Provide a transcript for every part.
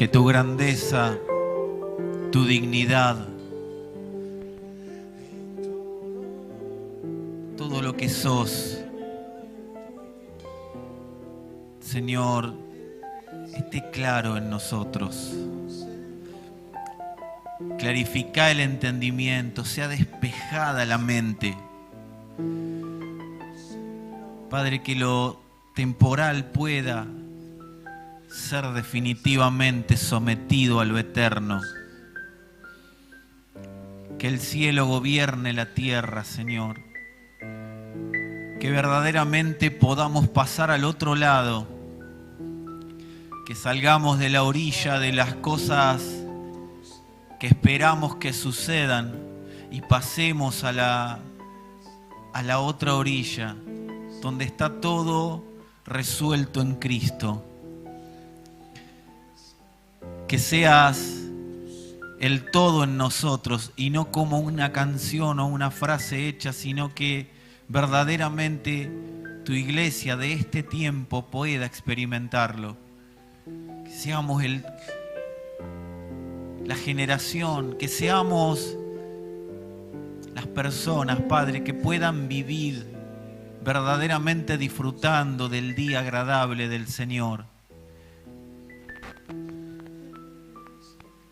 que tu grandeza, tu dignidad, todo lo que sos, Señor, esté claro en nosotros. Clarifica el entendimiento, sea despejada la mente. Padre, que lo temporal pueda ser definitivamente sometido a lo eterno. Que el cielo gobierne la tierra, Señor. Que verdaderamente podamos pasar al otro lado. Que salgamos de la orilla de las cosas que esperamos que sucedan y pasemos a la otra orilla, donde está todo resuelto en Cristo. Que seas el todo en nosotros y no como una canción o una frase hecha, sino que verdaderamente tu iglesia de este tiempo pueda experimentarlo. Que seamos la generación, que seamos las personas, Padre, que puedan vivir verdaderamente disfrutando del día agradable del Señor.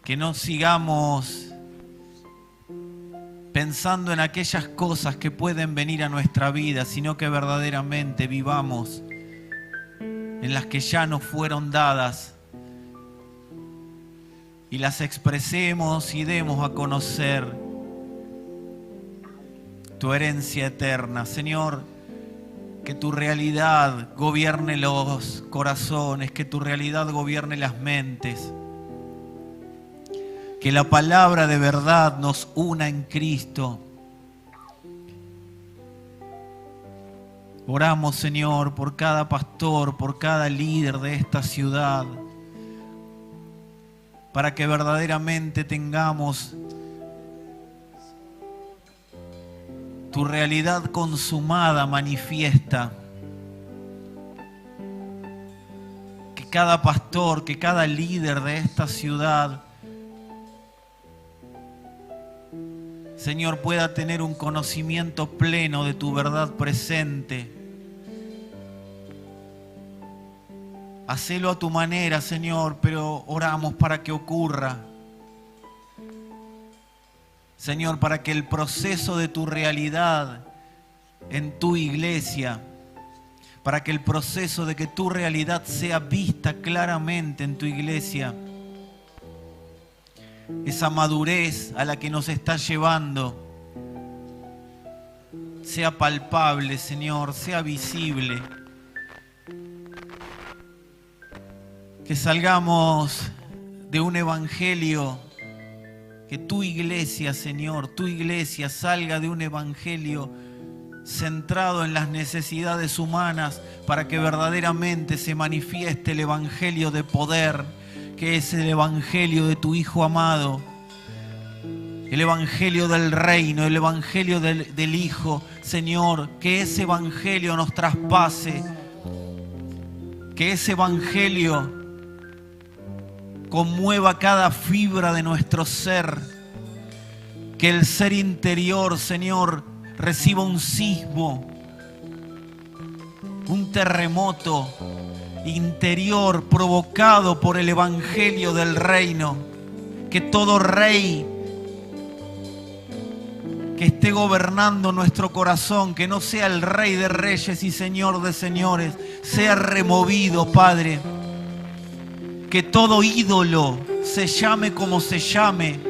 Que no sigamos pensando en aquellas cosas que pueden venir a nuestra vida, sino que verdaderamente vivamos en las que ya nos fueron dadas y las expresemos y demos a conocer tu herencia eterna. Señor, que tu realidad gobierne los corazones, que tu realidad gobierne las mentes. Que la palabra de verdad nos una en Cristo. Oramos, Señor, por cada pastor, por cada líder de esta ciudad, para que verdaderamente tengamos tu realidad consumada, manifiesta. Que cada pastor, que cada líder de esta ciudad, Señor, pueda tener un conocimiento pleno de tu verdad presente. Hacelo a tu manera, Señor, pero oramos para que ocurra. Señor, para que el proceso de tu realidad en tu iglesia, para que el proceso de que tu realidad sea vista claramente en tu iglesia, esa madurez a la que nos está llevando sea palpable, Señor, sea visible. Que salgamos de un evangelio, que tu iglesia, Señor, tu iglesia salga de un evangelio centrado en las necesidades humanas para que verdaderamente se manifieste el evangelio de poder, que es el evangelio de tu Hijo amado, el evangelio del reino, el evangelio del Hijo. Señor, que ese evangelio nos traspase, que ese evangelio conmueva cada fibra de nuestro ser, que el ser interior, Señor, reciba un sismo, un terremoto interior provocado por el evangelio del reino. Que todo rey que esté gobernando nuestro corazón, que no sea el Rey de reyes y Señor de señores, sea removido, Padre. Que todo ídolo, se llame como se llame,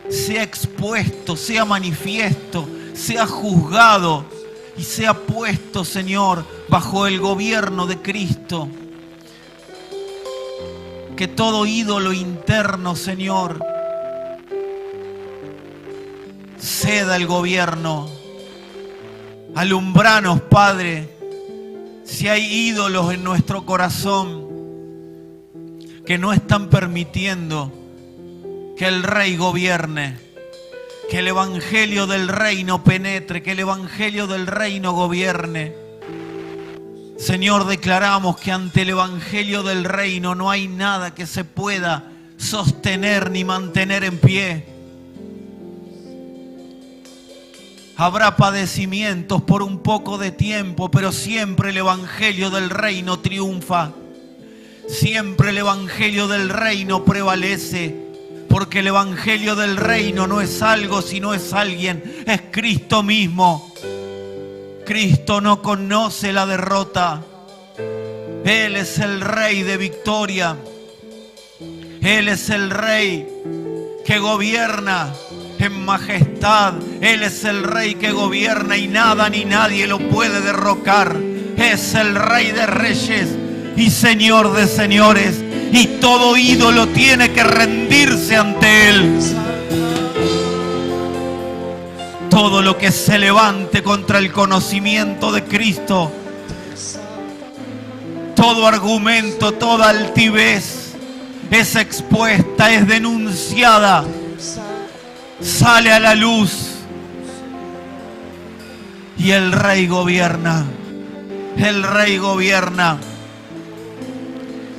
sea expuesto, sea manifiesto, sea juzgado y sea puesto, Señor, bajo el gobierno de Cristo. Que todo ídolo interno, Señor, ceda el gobierno. Alumbranos, Padre, si hay ídolos en nuestro corazón que no están permitiendo que el Rey gobierne, que el evangelio del reino penetre, que el evangelio del reino gobierne. Señor, declaramos que ante el Evangelio del Reino no hay nada que se pueda sostener ni mantener en pie. Habrá padecimientos por un poco de tiempo, pero siempre el Evangelio del Reino triunfa. Siempre el Evangelio del Reino prevalece, porque el Evangelio del Reino no es algo, sino es alguien, es Cristo mismo. Cristo no conoce la derrota. Él es el Rey de victoria. Él es el Rey que gobierna en majestad. Él es el Rey que gobierna y nada ni nadie lo puede derrocar. Es el Rey de reyes y Señor de señores. Y todo ídolo tiene que rendirse ante Él. Todo lo que se levante contra el conocimiento de Cristo, todo argumento, toda altivez es expuesta, es denunciada, sale a la luz y el Rey gobierna. El Rey gobierna.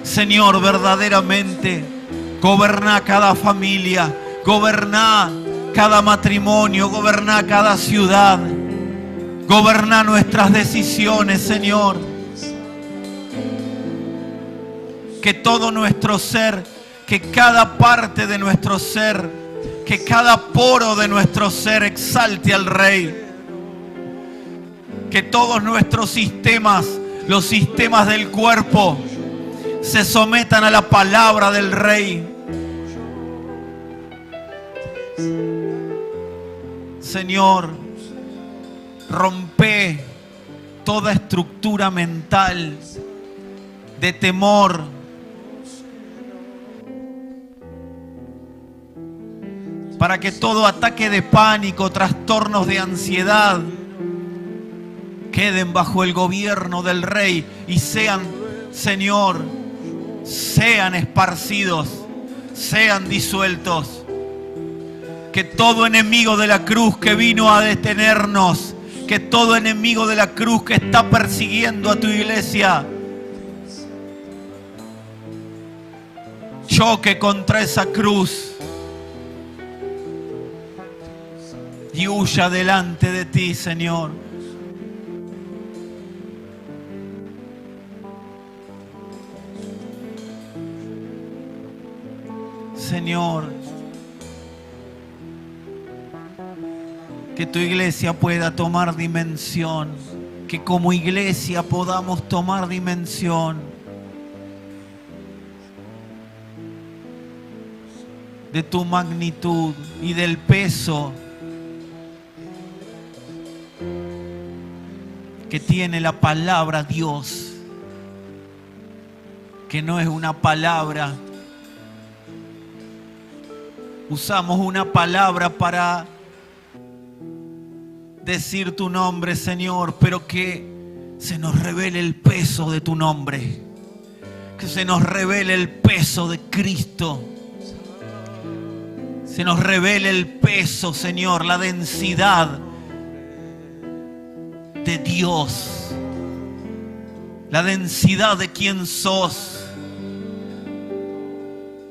Señor, verdaderamente goberná cada familia, goberná cada matrimonio, goberná cada ciudad, goberná nuestras decisiones, Señor. Que todo nuestro ser, que cada parte de nuestro ser, que cada poro de nuestro ser exalte al Rey. Que todos nuestros sistemas, los sistemas del cuerpo, se sometan a la palabra del Rey. Señor, rompe toda estructura mental de temor, para que todo ataque de pánico, trastornos de ansiedad queden bajo el gobierno del Rey y sean, Señor, sean esparcidos, sean disueltos. Que todo enemigo de la cruz que vino a detenernos, que todo enemigo de la cruz que está persiguiendo a tu iglesia, choque contra esa cruz y huya delante de ti, Señor. Señor, que tu iglesia pueda tomar dimensión, que como iglesia podamos tomar dimensión de tu magnitud y del peso que tiene la palabra Dios, que no es una palabra. Usamos una palabra para decir tu nombre, Señor, pero que se nos revele el peso de tu nombre, que se nos revele el peso de Cristo, se nos revele el peso, Señor, la densidad de Dios, la densidad de quién sos.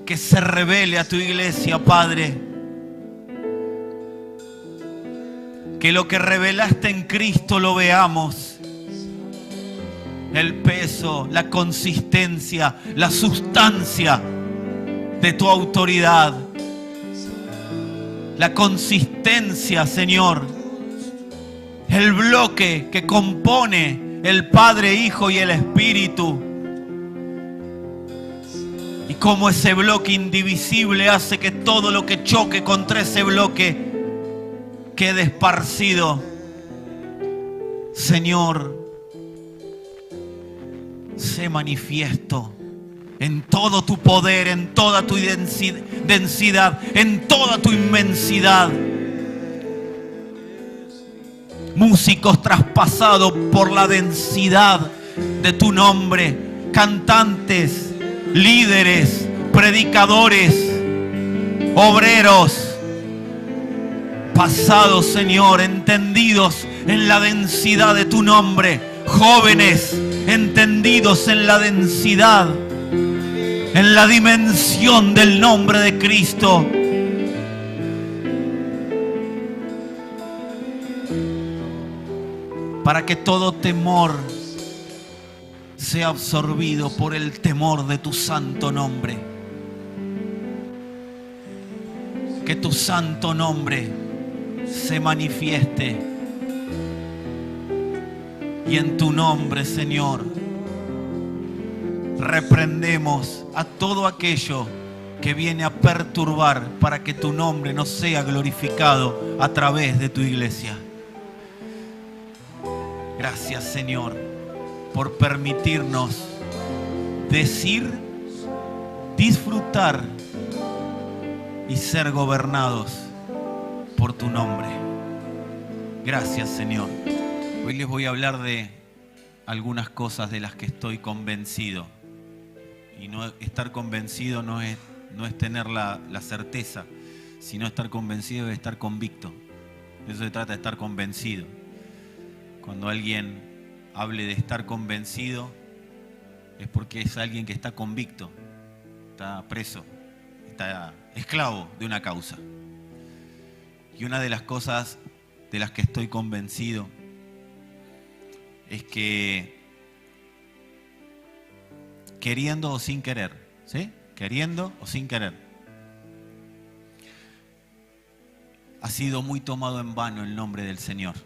Que se revele a tu iglesia, Padre. Que lo que revelaste en Cristo lo veamos. El peso, la consistencia, la sustancia de tu autoridad. La consistencia, Señor. El bloque que compone el Padre, Hijo y el Espíritu. Y cómo ese bloque indivisible hace que todo lo que choque contra ese bloque quede esparcido. Señor, sé manifiesto en todo tu poder, en toda tu densidad, en toda tu inmensidad. Músicos traspasados por la densidad de tu nombre, cantantes, líderes, predicadores, obreros, pasados, Señor, entendidos en la densidad de tu nombre, jóvenes entendidos en la densidad, en la dimensión del nombre de Cristo. Para que todo temor sea absorbido por el temor de tu santo nombre. Que tu santo nombre se manifieste. Y en tu nombre, Señor, reprendemos a todo aquello que viene a perturbar para que tu nombre no sea glorificado a través de tu iglesia. Gracias, Señor, por permitirnos decir, disfrutar y ser gobernados por tu nombre. Gracias, Señor. Hoy les voy a hablar de algunas cosas de las que estoy convencido. Y no estar convencido no es tener la certeza, sino estar convencido es estar convicto. De eso se trata, de estar convencido. Cuando alguien hable de estar convencido, es porque es alguien que está convicto, está preso, está esclavo de una causa. Y una de las cosas de las que estoy convencido es que queriendo o sin querer, ¿sí? Queriendo o sin querer, ha sido muy tomado en vano el nombre del Señor.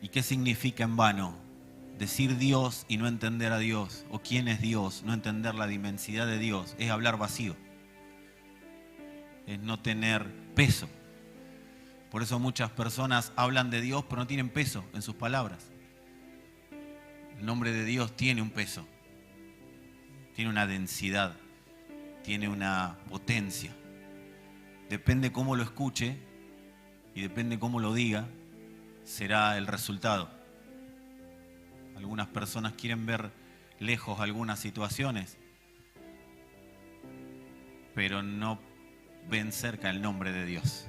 ¿Y qué significa en vano? Decir Dios y no entender a Dios, o quién es Dios, no entender la inmensidad de Dios, es hablar vacío, es no tener peso. Por eso muchas personas hablan de Dios pero no tienen peso en sus palabras. El nombre de Dios tiene un peso, tiene una densidad, tiene una potencia. Depende cómo lo escuche y depende cómo lo diga, será el resultado. Algunas personas quieren ver lejos algunas situaciones, pero no ven cerca el nombre de Dios.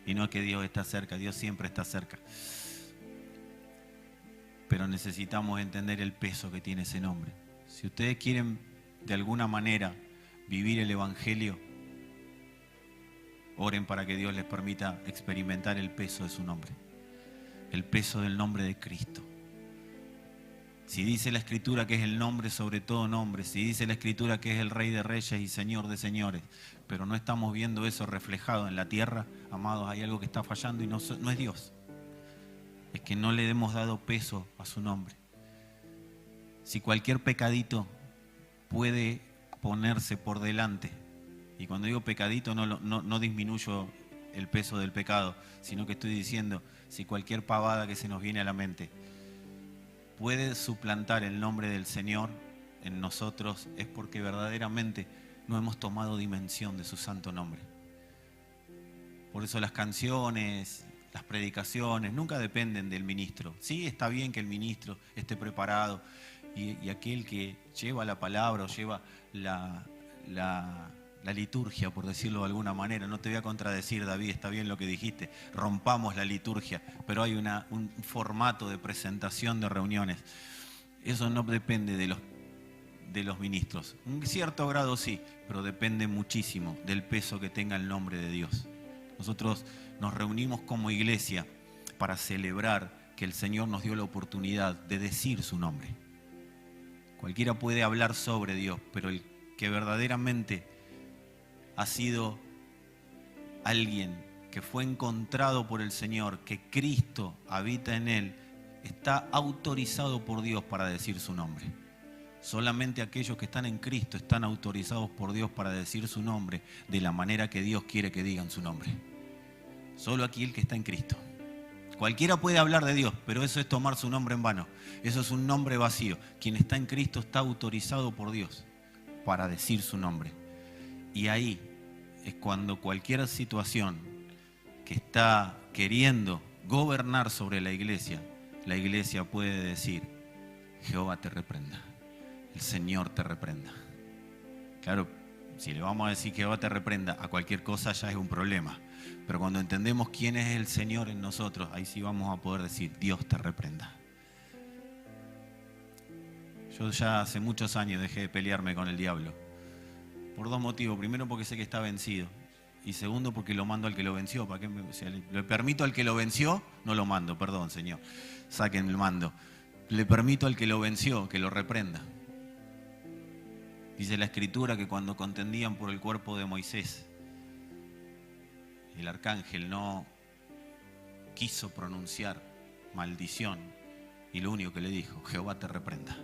Y no es que Dios está cerca, Dios siempre está cerca. Pero necesitamos entender el peso que tiene ese nombre. Si ustedes quieren de alguna manera vivir el Evangelio, oren para que Dios les permita experimentar el peso de su nombre. El peso del nombre de Cristo. Si dice la Escritura que es el nombre sobre todo nombre, si dice la Escritura que es el Rey de Reyes y Señor de Señores, pero no estamos viendo eso reflejado en la tierra, amados, hay algo que está fallando y no es Dios. Es que no le hemos dado peso a su nombre. Si cualquier pecadito puede ponerse por delante, y cuando digo pecadito no disminuyo el peso del pecado, sino que estoy diciendo, si cualquier pavada que se nos viene a la mente puede suplantar el nombre del Señor en nosotros, es porque verdaderamente no hemos tomado dimensión de su santo nombre. Por eso las canciones, las predicaciones, nunca dependen del ministro. Sí, está bien que el ministro esté preparado y aquel que lleva la palabra o lleva la liturgia, por decirlo de alguna manera. No te voy a contradecir, David, está bien lo que dijiste, rompamos la liturgia, pero hay un formato de presentación de reuniones. Eso no depende de los ministros. Un cierto grado sí, pero depende muchísimo del peso que tenga el nombre de Dios. Nosotros nos reunimos como iglesia para celebrar que el Señor nos dio la oportunidad de decir su nombre. Cualquiera puede hablar sobre Dios, pero el que verdaderamente ha sido alguien que fue encontrado por el Señor, que Cristo habita en él, está autorizado por Dios para decir su nombre. Solamente aquellos que están en Cristo están autorizados por Dios para decir su nombre de la manera que Dios quiere que digan su nombre. Solo aquel que está en Cristo. Cualquiera puede hablar de Dios, pero eso es tomar su nombre en vano. Eso es un nombre vacío. Quien está en Cristo está autorizado por Dios para decir su nombre. Y ahí es cuando cualquier situación que está queriendo gobernar sobre la iglesia puede decir, Jehová te reprenda, el Señor te reprenda. Claro, si le vamos a decir Jehová te reprenda a cualquier cosa ya es un problema. Pero cuando entendemos quién es el Señor en nosotros, ahí sí vamos a poder decir, Dios te reprenda. Yo ya hace muchos años dejé de pelearme con el diablo. Por dos motivos. Primero, porque sé que está vencido. Y segundo, porque lo mando al que lo venció. ¿Para qué le permito al que lo venció? No lo mando, perdón, Señor. Saquen el mando. Le permito al que lo venció que lo reprenda. Dice la Escritura que cuando contendían por el cuerpo de Moisés, el arcángel no quiso pronunciar maldición. Y lo único que le dijo: Jehová te reprenda.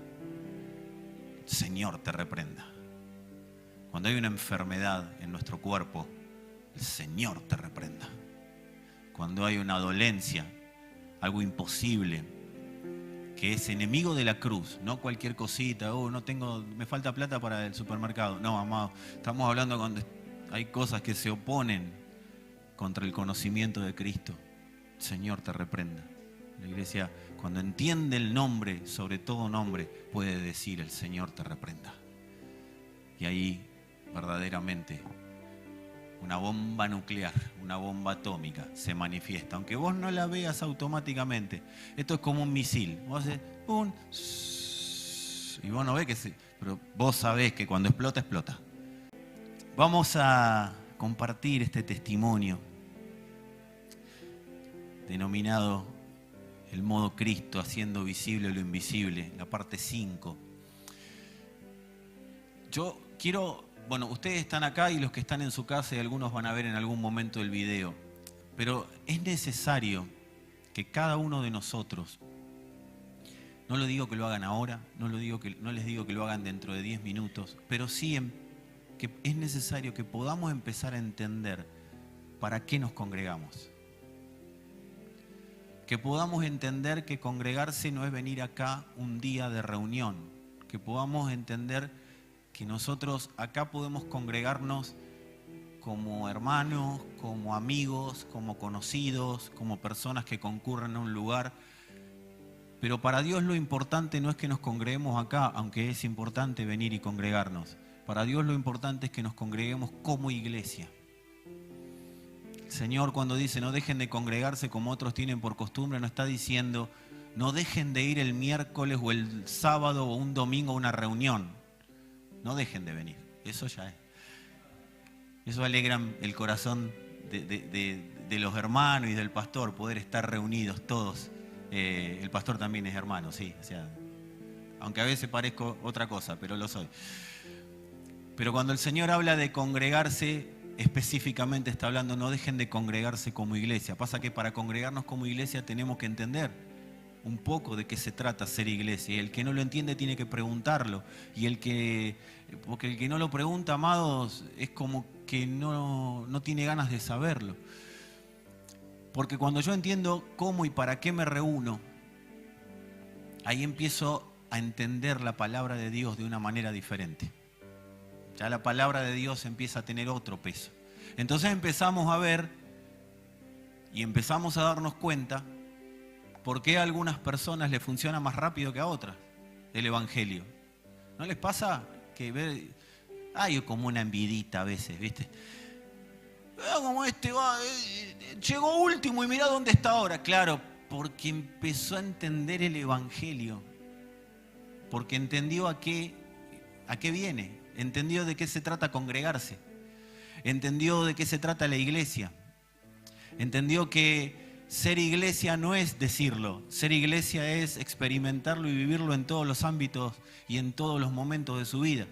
Señor te reprenda. Cuando hay una enfermedad en nuestro cuerpo, el Señor te reprenda. Cuando hay una dolencia, algo imposible, que es enemigo de la cruz, no cualquier cosita, no tengo, me falta plata para el supermercado. No, amado, estamos hablando cuando hay cosas que se oponen contra el conocimiento de Cristo. El Señor te reprenda. La iglesia, cuando entiende el nombre, sobre todo nombre, puede decir: el Señor te reprenda. Y ahí verdaderamente una bomba nuclear, una bomba atómica se manifiesta, aunque vos no la veas automáticamente. Esto es como un misil. Vos haces ¡pum! Y vos no ves pero vos sabés que cuando explota, explota. Vamos a compartir este testimonio denominado el modo Cristo, haciendo visible lo invisible, la parte 5. Yo quiero, ustedes están acá y los que están en su casa y algunos van a ver en algún momento el video, pero es necesario que cada uno de nosotros, no les digo que lo hagan ahora, no les digo que lo hagan dentro de 10 minutos, pero sí que es necesario que podamos empezar a entender para qué nos congregamos. Que podamos entender que congregarse no es venir acá un día de reunión. Que podamos entender que nosotros acá podemos congregarnos como hermanos, como amigos, como conocidos, como personas que concurren a un lugar. Pero para Dios lo importante no es que nos congreguemos acá, aunque es importante venir y congregarnos. Para Dios lo importante es que nos congreguemos como iglesia. El Señor, cuando dice no dejen de congregarse como otros tienen por costumbre, no está diciendo no dejen de ir el miércoles o el sábado o un domingo a una reunión. No dejen de venir. Eso ya es. Eso alegra el corazón de los hermanos y del pastor, poder estar reunidos todos. El pastor también es hermano, sí. O sea, aunque a veces parezco otra cosa, pero lo soy. Pero cuando el Señor habla de congregarse, específicamente está hablando, no dejen de congregarse como iglesia. Pasa que para congregarnos como iglesia tenemos que entender un poco de qué se trata ser iglesia. Y el que no lo entiende tiene que preguntarlo. Porque el que no lo pregunta, amados, es como que no tiene ganas de saberlo. Porque cuando yo entiendo cómo y para qué me reúno, ahí empiezo a entender la palabra de Dios de una manera diferente. Ya la palabra de Dios empieza a tener otro peso. Entonces empezamos a ver y empezamos a darnos cuenta por qué a algunas personas les funciona más rápido que a otras el Evangelio. ¿No les pasa que hay como una envidita a veces, viste? Como llegó último y mirá dónde está ahora. Claro, porque empezó a entender el Evangelio. Porque entendió a qué viene. Entendió de qué se trata congregarse. Entendió de qué se trata la iglesia. Entendió que ser iglesia no es decirlo. Ser iglesia es experimentarlo y vivirlo en todos los ámbitos y en todos los momentos de su vida.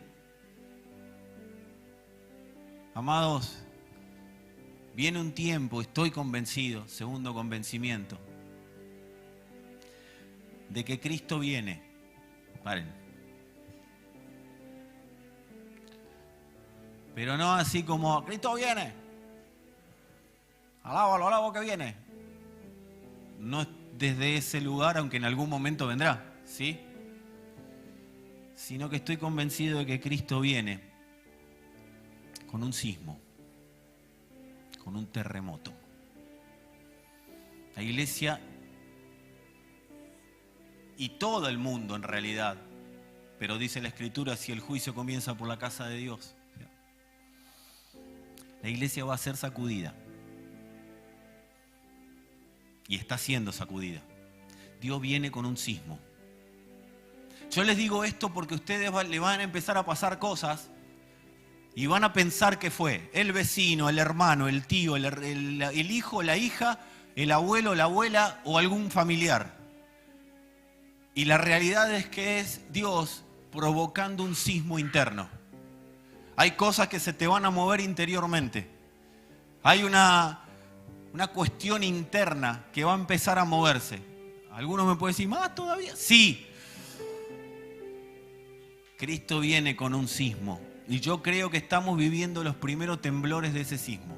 Amados, viene un tiempo, estoy convencido, segundo convencimiento, de que Cristo viene. Paren. Pero no así como, Cristo viene. Alábalo que viene. No es desde ese lugar, aunque en algún momento vendrá, ¿sí? Sino que estoy convencido de que Cristo viene con un sismo, con un terremoto. La iglesia y todo el mundo en realidad, pero dice la Escritura, si el juicio comienza por la casa de Dios, la iglesia va a ser sacudida. Y está siendo sacudida. Dios viene con un sismo. Yo les digo esto porque ustedes le van a empezar a pasar cosas y van a pensar que fue el vecino, el hermano, el tío, el hijo, la hija, el abuelo, la abuela o algún familiar. Y la realidad es que es Dios provocando un sismo interno. Hay cosas que se te van a mover interiormente. Hay una cuestión interna que va a empezar a moverse. Algunos me pueden decir, ¿más todavía? Sí. Cristo viene con un sismo. Y yo creo que estamos viviendo los primeros temblores de ese sismo.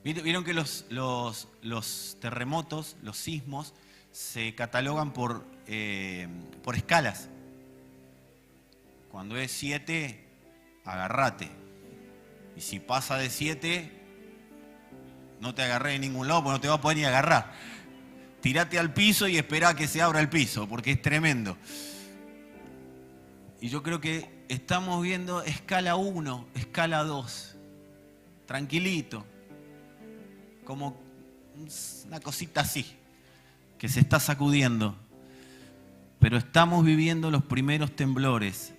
Vieron que los terremotos, los sismos, se catalogan por escalas. Cuando es 7, agárrate. Y si pasa de 7, no te agarré de ningún lado porque no te va a poder ni agarrar. Tirate al piso y esperá que se abra el piso porque es tremendo. Y yo creo que estamos viendo escala 1, escala 2. Tranquilito. Como una cosita así, que se está sacudiendo. Pero estamos viviendo los primeros temblores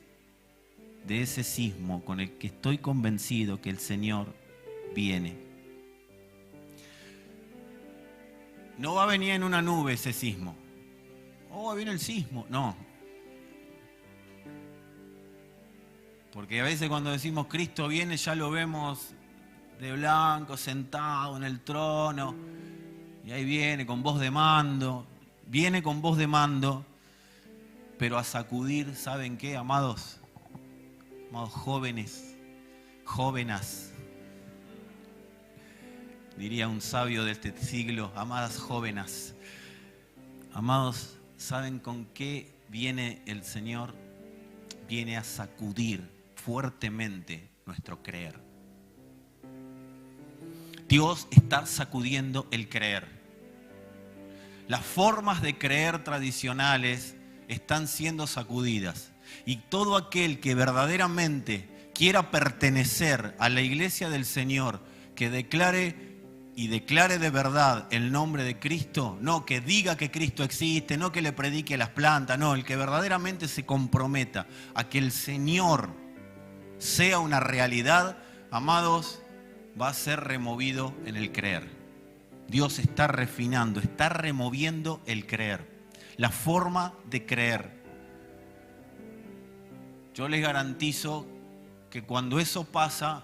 de ese sismo con el que estoy convencido que el Señor viene. No va a venir en una nube ese sismo. Oh, viene el sismo. No. Porque a veces cuando decimos Cristo viene ya lo vemos de blanco, sentado en el trono. Y ahí viene con voz de mando. Viene con voz de mando. Pero a sacudir, ¿saben qué, amados? Amados jóvenes, jóvenes, diría un sabio de este siglo, amadas jóvenes. Amados, ¿saben con qué viene el Señor? Viene a sacudir fuertemente nuestro creer. Dios está sacudiendo el creer. Las formas de creer tradicionales están siendo sacudidas. Y todo aquel que verdaderamente quiera pertenecer a la iglesia del Señor, que declare de verdad el nombre de Cristo, no que diga que Cristo existe, no que le predique a las plantas, no, el que verdaderamente se comprometa a que el Señor sea una realidad, amados, va a ser removido en el creer. Dios está refinando, está removiendo el creer, la forma de creer. Yo les garantizo que cuando eso pasa,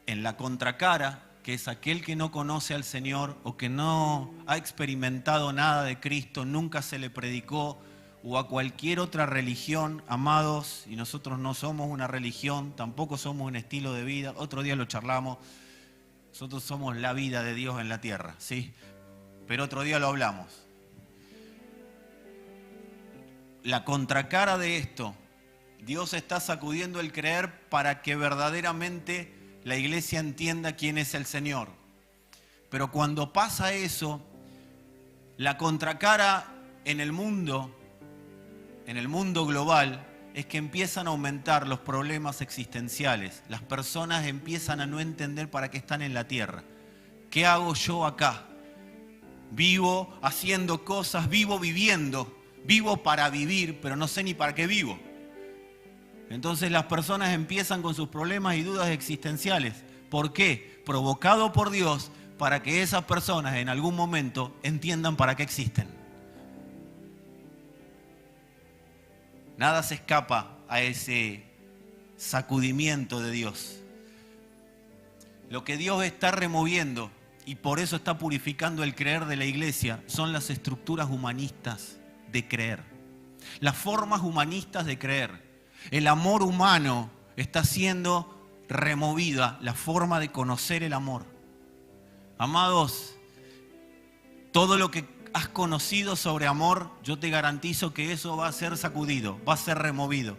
en la contracara, que es aquel que no conoce al Señor o que no ha experimentado nada de Cristo, nunca se le predicó, o a cualquier otra religión, amados, y nosotros no somos una religión, tampoco somos un estilo de vida, otro día lo charlamos, nosotros somos la vida de Dios en la tierra, ¿sí? Pero otro día lo hablamos. La contracara de esto, Dios está sacudiendo el creer para que verdaderamente la iglesia entienda quién es el Señor. Pero cuando pasa eso, la contracara en el mundo global, es que empiezan a aumentar los problemas existenciales. Las personas empiezan a no entender para qué están en la tierra. ¿Qué hago yo acá? Vivo haciendo cosas, vivo viviendo, vivo para vivir, pero no sé ni para qué vivo. Entonces las personas empiezan con sus problemas y dudas existenciales. ¿Por qué? Provocado por Dios para que esas personas en algún momento entiendan para qué existen. Nada se escapa a ese sacudimiento de Dios. Lo que Dios está removiendo y por eso está purificando el creer de la iglesia son las estructuras humanistas de creer. Las formas humanistas de creer. El amor humano está siendo removida, la forma de conocer el amor. Amados, todo lo que has conocido sobre amor, yo te garantizo que eso va a ser sacudido, va a ser removido.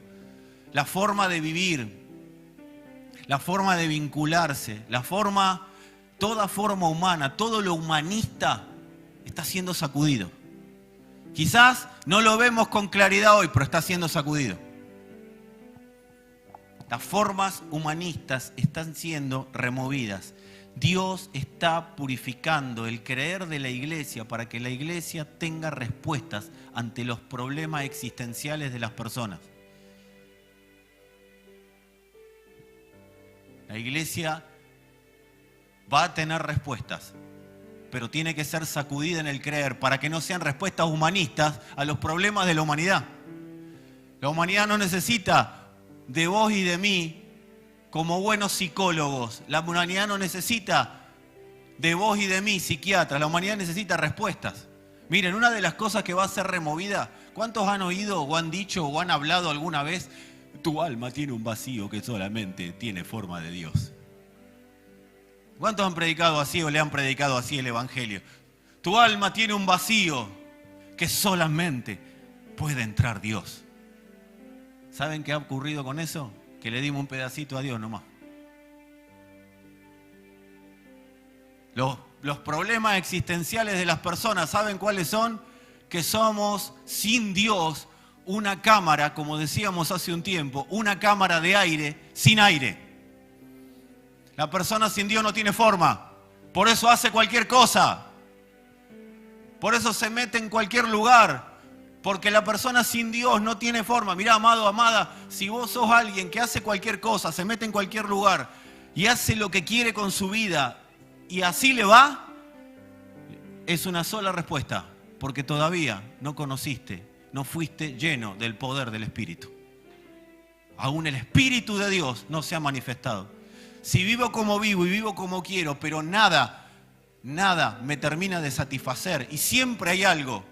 La forma de vivir, la forma de vincularse, toda forma humana, todo lo humanista está siendo sacudido. Quizás no lo vemos con claridad hoy, pero está siendo sacudido. Las formas humanistas están siendo removidas. Dios está purificando el creer de la iglesia para que la iglesia tenga respuestas ante los problemas existenciales de las personas. La iglesia va a tener respuestas, pero tiene que ser sacudida en el creer para que no sean respuestas humanistas a los problemas de la humanidad. La humanidad no necesita de vos y de mí como buenos psicólogos. La humanidad no necesita de vos y de mí, psiquiatras. La humanidad necesita respuestas. Miren, una de las cosas que va a ser removida, ¿cuántos han oído o han dicho o han hablado alguna vez? Tu alma tiene un vacío que solamente tiene forma de Dios. ¿Cuántos han predicado así o le han predicado así el Evangelio? Tu alma tiene un vacío que solamente puede entrar Dios. ¿Saben qué ha ocurrido con eso? Que le dimos un pedacito a Dios nomás. Los problemas existenciales de las personas, ¿saben cuáles son? Que somos sin Dios una cámara, como decíamos hace un tiempo, una cámara de aire sin aire. La persona sin Dios no tiene forma, por eso hace cualquier cosa, por eso se mete en cualquier lugar, porque la persona sin Dios no tiene forma. Mirá, amado, amada, si vos sos alguien que hace cualquier cosa, se mete en cualquier lugar y hace lo que quiere con su vida y así le va, es una sola respuesta, porque todavía no conociste, no fuiste lleno del poder del Espíritu. Aún el Espíritu de Dios no se ha manifestado. Si vivo como vivo y vivo como quiero, pero nada me termina de satisfacer y siempre hay algo.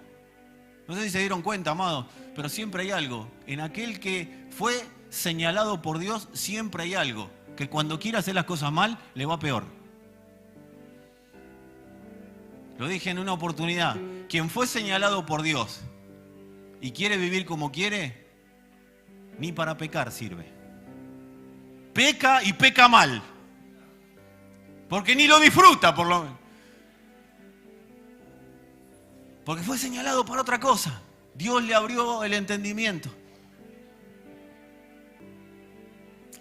No sé si se dieron cuenta, amados, pero siempre hay algo. En aquel que fue señalado por Dios, siempre hay algo. Que cuando quiere hacer las cosas mal, le va peor. Lo dije en una oportunidad. Quien fue señalado por Dios y quiere vivir como quiere, ni para pecar sirve. Peca y peca mal. Porque ni lo disfruta, por lo menos. Porque fue señalado para otra cosa. Dios le abrió el entendimiento.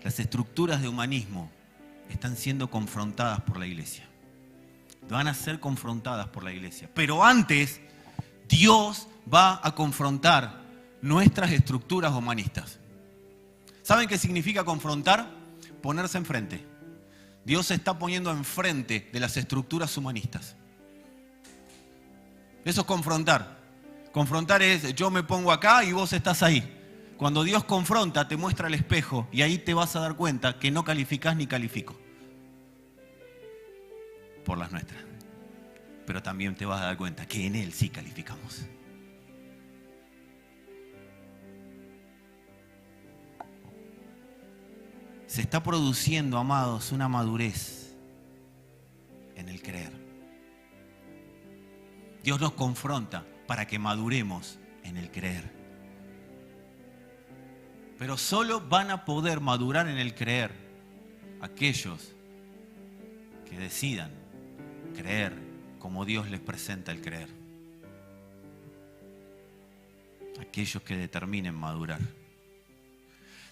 Las estructuras de humanismo están siendo confrontadas por la iglesia. Van a ser confrontadas por la iglesia. Pero antes, Dios va a confrontar nuestras estructuras humanistas. ¿Saben qué significa confrontar? Ponerse enfrente. Dios se está poniendo enfrente de las estructuras humanistas. Eso es confrontar. Confrontar es yo me pongo acá y vos estás ahí. Cuando Dios confronta, te muestra el espejo y ahí te vas a dar cuenta que no calificás ni califico. Por las nuestras. Pero también te vas a dar cuenta que en Él sí calificamos. Se está produciendo, amados, una madurez en el creer. Dios nos confronta para que maduremos en el creer. Pero solo van a poder madurar en el creer aquellos que decidan creer como Dios les presenta el creer. Aquellos que determinen madurar.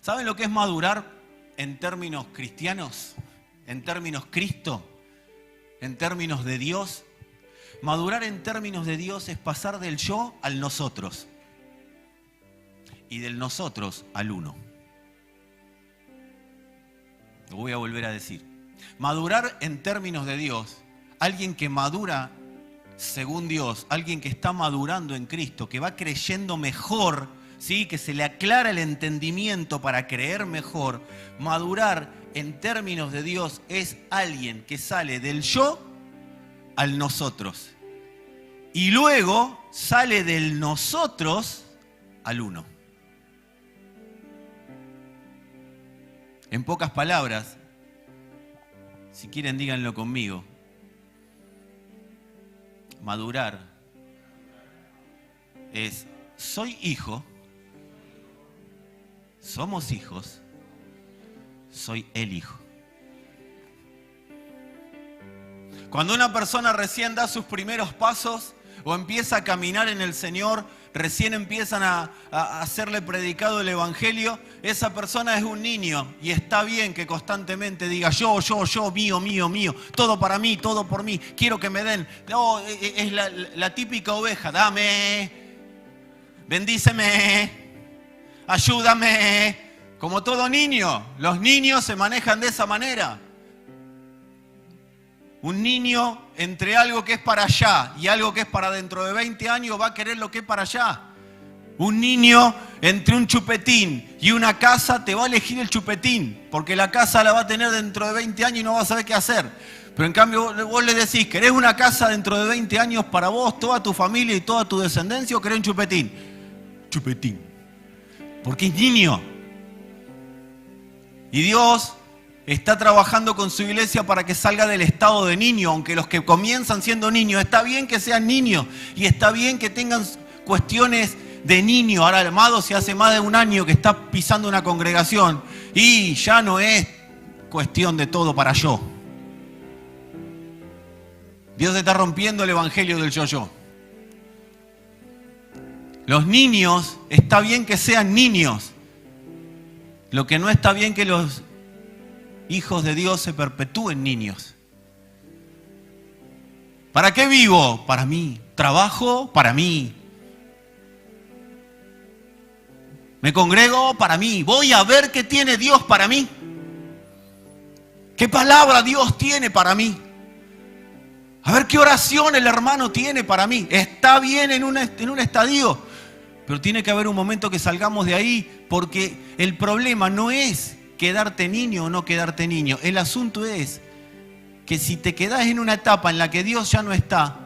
¿Saben lo que es madurar en términos cristianos? En términos Cristo, en términos de Dios. Madurar en términos de Dios es pasar del yo al nosotros y del nosotros al uno. Lo voy a volver a decir. Madurar en términos de Dios, alguien que madura según Dios, alguien que está madurando en Cristo, que va creyendo mejor, ¿sí? Que se le aclara el entendimiento para creer mejor. Madurar en términos de Dios es alguien que sale del yo al nosotros. Y luego sale del nosotros al uno. En pocas palabras, si quieren díganlo conmigo, madurar es soy hijo, somos hijos, soy el hijo. Cuando una persona recién da sus primeros pasos o empieza a caminar en el Señor, recién empiezan a hacerle predicado el evangelio, esa persona es un niño y está bien que constantemente diga yo, mío, mío, mío, todo para mí, todo por mí, quiero que me den. No, es la típica oveja, dame, bendíceme, ayúdame, como todo niño. Los niños se manejan de esa manera. Un niño entre algo que es para allá y algo que es para dentro de 20 años va a querer lo que es para allá. Un niño entre un chupetín y una casa te va a elegir el chupetín, porque la casa la va a tener dentro de 20 años y no va a saber qué hacer. Pero en cambio vos le decís, ¿querés una casa dentro de 20 años para vos, toda tu familia y toda tu descendencia, o querés un chupetín? Chupetín. Porque es niño. Y Dios está trabajando con su iglesia para que salga del estado de niño, aunque los que comienzan siendo niños, está bien que sean niños y está bien que tengan cuestiones de niño. Ahora, amado, si hace más de un año que está pisando una congregación y ya no es cuestión de todo para yo. Dios está rompiendo el evangelio del yo-yo. Los niños, está bien que sean niños. Lo que no está bien que los hijos de Dios se perpetúen niños. ¿Para qué vivo? Para mí. ¿Trabajo? Para mí. ¿Me congrego? Para mí. Voy a ver qué tiene Dios para mí. ¿Qué palabra Dios tiene para mí? A ver qué oración el hermano tiene para mí. Está bien en un estadio, pero tiene que haber un momento que salgamos de ahí, porque el problema no es quedarte niño o no quedarte niño. El asunto es que si te quedás en una etapa en la que Dios ya no está,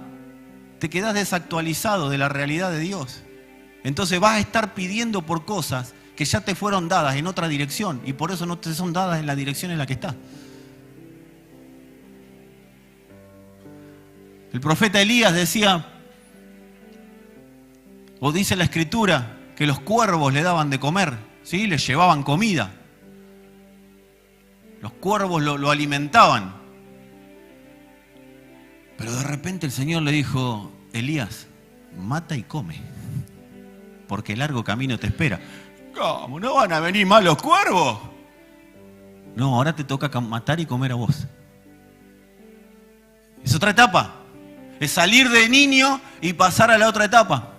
te quedás desactualizado de la realidad de Dios. Entonces vas a estar pidiendo por cosas que ya te fueron dadas en otra dirección y por eso no te son dadas en la dirección en la que estás. El profeta Elías decía, o dice la Escritura, que los cuervos le daban de comer, ¿sí? Le llevaban comida. Los cuervos lo alimentaban. Pero de repente el Señor le dijo, Elías, mata y come, porque el largo camino te espera. ¿Cómo? ¿No van a venir más los cuervos? No, ahora te toca matar y comer a vos. Es otra etapa. Es salir de niño y pasar a la otra etapa.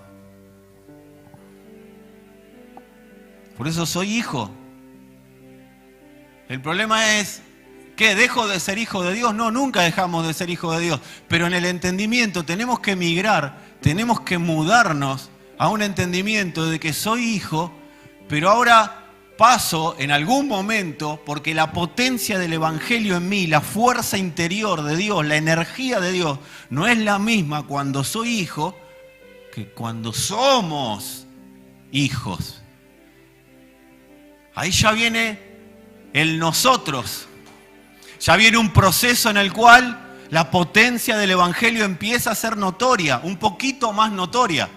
Por eso soy hijo. El problema es, ¿qué? ¿Dejo de ser hijo de Dios? No, nunca dejamos de ser hijo de Dios. Pero en el entendimiento tenemos que migrar, tenemos que mudarnos a un entendimiento de que soy hijo, pero ahora paso en algún momento, porque la potencia del evangelio en mí, la fuerza interior de Dios, la energía de Dios, no es la misma cuando soy hijo que cuando somos hijos. Ahí ya viene el nosotros. Ya viene un proceso en el cual la potencia del evangelio empieza a ser notoria, un poquito más notoria.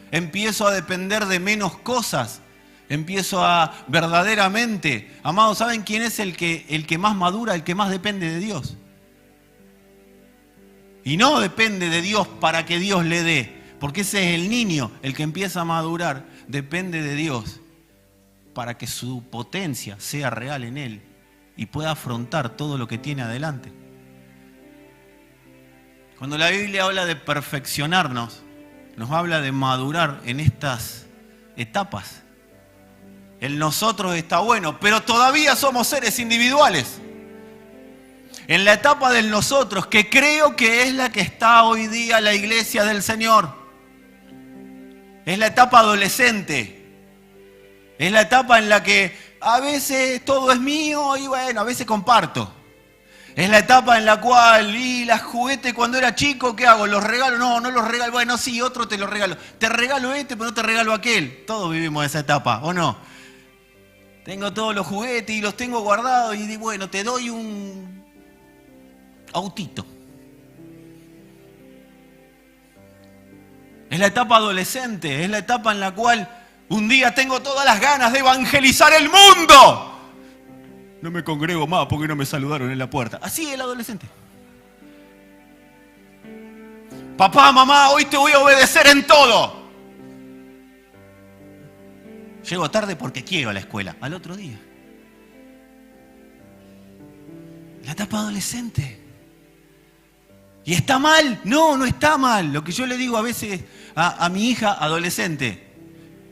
Empiezo a depender de menos cosas. Empiezo a verdaderamente, amados, ¿saben quién es el que más madura, el que más depende de Dios? Y no depende de Dios para que Dios le dé, porque ese es el niño, el que empieza a madurar, depende de Dios para que su potencia sea real en él y pueda afrontar todo lo que tiene adelante. Cuando la Biblia habla de perfeccionarnos, nos habla de madurar en estas etapas. El nosotros está bueno, pero todavía somos seres individuales. En la etapa del nosotros, que creo que es la que está hoy día la iglesia del Señor. Es la etapa adolescente. Es la etapa en la que a veces todo es mío y bueno, a veces comparto. Es la etapa en la cual, y las juguetes cuando era chico, ¿qué hago? ¿Los regalo? No, no los regalo. Bueno, sí, otro te los regalo. Te regalo este, pero no te regalo aquel. Todos vivimos esa etapa, ¿o no? Tengo todos los juguetes y los tengo guardados y bueno, te doy un autito. Es la etapa adolescente, es la etapa en la cual un día tengo todas las ganas de evangelizar el mundo. No me congrego más porque no me saludaron en la puerta. Así es el adolescente. Papá, mamá, hoy te voy a obedecer en todo. Llego tarde porque quiero a la escuela. Al otro día. La etapa adolescente. ¿Y está mal? No, no está mal. Lo que yo le digo a veces a mi hija adolescente,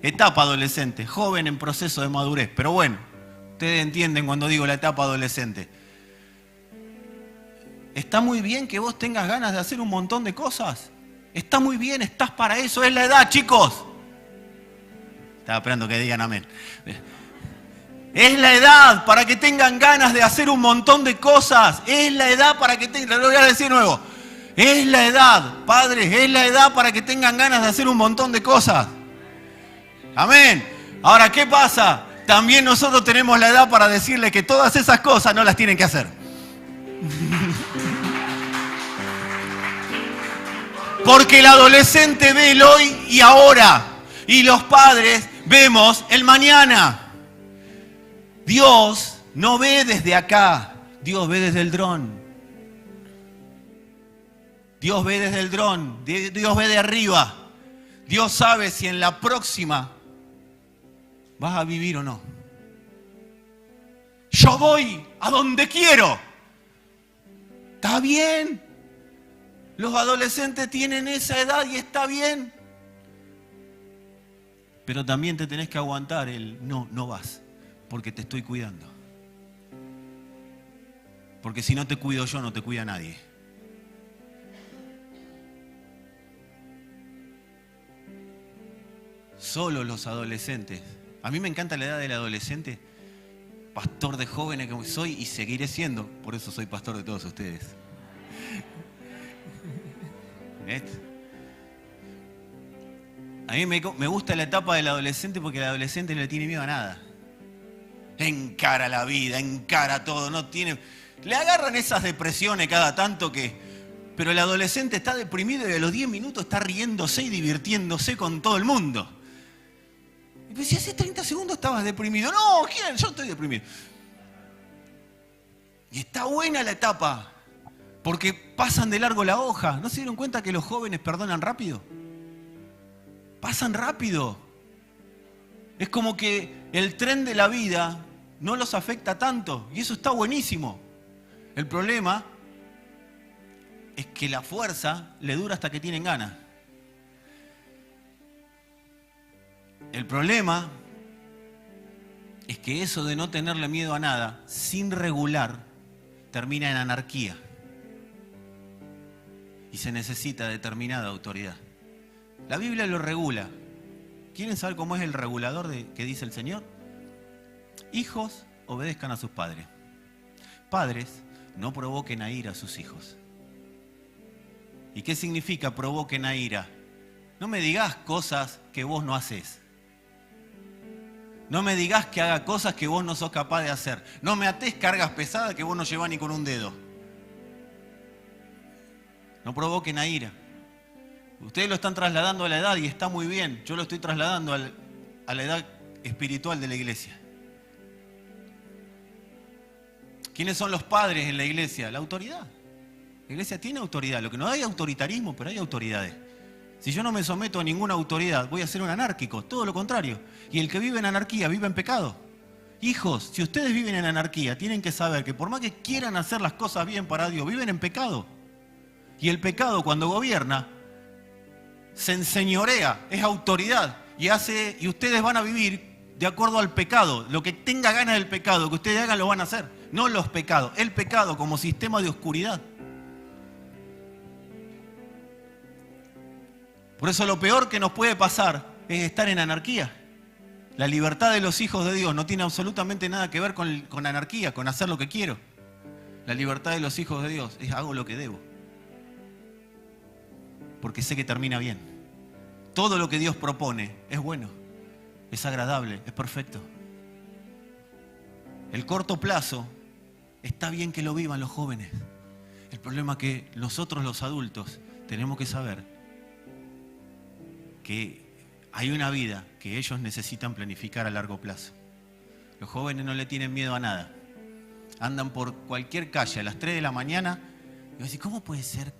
etapa adolescente, joven en proceso de madurez. Pero bueno, ustedes entienden cuando digo la etapa adolescente. Está muy bien que vos tengas ganas de hacer un montón de cosas. Está muy bien, estás para eso. Es la edad, chicos. Estaba esperando que digan amén. Es la edad para que tengan ganas de hacer un montón de cosas. Es la edad para que tengan... Lo voy a decir de nuevo. Es la edad, padres, es la edad para que tengan ganas de hacer un montón de cosas. Amén. Ahora, ¿qué pasa? También nosotros tenemos la edad para decirle que todas esas cosas no las tienen que hacer. Porque el adolescente ve el hoy y ahora. Y los padres vemos el mañana. Dios no ve desde acá. Dios ve desde el dron. Dios ve desde el dron. Dios ve de arriba. Dios sabe si en la próxima vas a vivir o no. Yo voy a donde quiero. ¿Está bien? Los adolescentes tienen esa edad y está bien. Pero también te tenés que aguantar el no vas, porque te estoy cuidando. Porque si no te cuido yo, no te cuida nadie. Solo los adolescentes. A mí me encanta la edad del adolescente. Pastor de jóvenes que soy y seguiré siendo. Por eso soy pastor de todos ustedes. A mí me gusta la etapa del adolescente porque el adolescente no le tiene miedo a nada. Encara la vida, encara todo, no tiene... Le agarran esas depresiones cada tanto que... Pero el adolescente está deprimido y a los 10 minutos está riéndose y divirtiéndose con todo el mundo. Y pues si hace 30 segundos estabas deprimido. No, ¿quién? Yo estoy deprimido. Y está buena la etapa. Porque pasan de largo la hoja. ¿No se dieron cuenta que los jóvenes perdonan rápido? Pasan rápido. Es como que el tren de la vida no los afecta tanto. Y eso está buenísimo. El problema es que la fuerza le dura hasta que tienen ganas. El problema es que eso de no tenerle miedo a nada, sin regular, termina en anarquía. Y se necesita determinada autoridad. La Biblia lo regula. ¿Quieren saber cómo es el regulador que dice el Señor? Hijos, obedezcan a sus padres. Padres, no provoquen a ira a sus hijos. ¿Y qué significa provoquen a ira? No me digas cosas que vos no haces. No me digas que haga cosas que vos no sos capaz de hacer. No me atés cargas pesadas que vos no llevás ni con un dedo. No provoquen a ira. Ustedes lo están trasladando a la edad y está muy bien. Yo lo estoy trasladando a la edad espiritual de la iglesia. ¿Quiénes son los padres en la iglesia? La autoridad. La iglesia tiene autoridad. Lo que no hay autoritarismo, pero hay autoridades. Si yo no me someto a ninguna autoridad, voy a ser un anárquico. Todo lo contrario. Y el que vive en anarquía vive en pecado. Hijos, si ustedes viven en anarquía, tienen que saber que por más que quieran hacer las cosas bien para Dios, viven en pecado. Y el pecado, cuando gobierna, se enseñorea, es autoridad. Y ustedes van a vivir de acuerdo al pecado. Lo que tenga ganas del pecado, que ustedes hagan, lo van a hacer. No los pecados, el pecado como sistema de oscuridad. Por eso lo peor que nos puede pasar es estar en anarquía. La libertad de los hijos de Dios no tiene absolutamente nada que ver con anarquía, con hacer lo que quiero. La libertad de los hijos de Dios es hago lo que debo. Porque sé que termina bien. Todo lo que Dios propone es bueno, es agradable, es perfecto. El corto plazo está bien que lo vivan los jóvenes. El problema es que nosotros los adultos tenemos que saber que hay una vida que ellos necesitan planificar a largo plazo. Los jóvenes no le tienen miedo a nada. Andan por cualquier calle a las 3 de la mañana y van a decir, ¿cómo puede ser?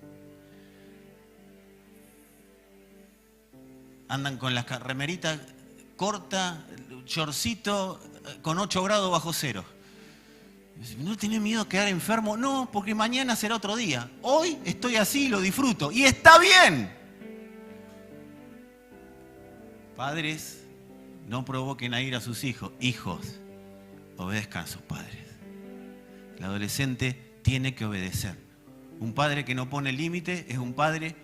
Andan con las remeritas corta, shortcito, con 8 grados bajo cero. ¿No tenés miedo a quedar enfermo? No, porque mañana será otro día. Hoy estoy así, lo disfruto. Y está bien. Padres, no provoquen a ir a sus hijos. Hijos, obedezcan a sus padres. El adolescente tiene que obedecer. Un padre que no pone límite es un padre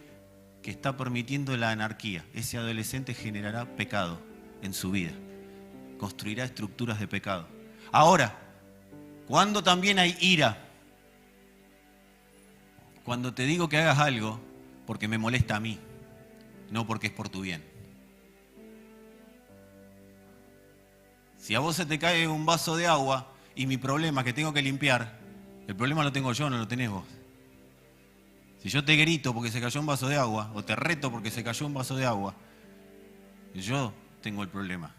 que está permitiendo la anarquía. Ese adolescente generará pecado en su vida. Construirá estructuras de pecado. Ahora, cuando también hay ira, cuando te digo que hagas algo porque me molesta a mí, no porque es por tu bien. Si a vos se te cae un vaso de agua y mi problema es que tengo que limpiar, el problema lo tengo yo, no lo tenés vos. Si yo te grito porque se cayó un vaso de agua, o te reto porque se cayó un vaso de agua, yo tengo el problema,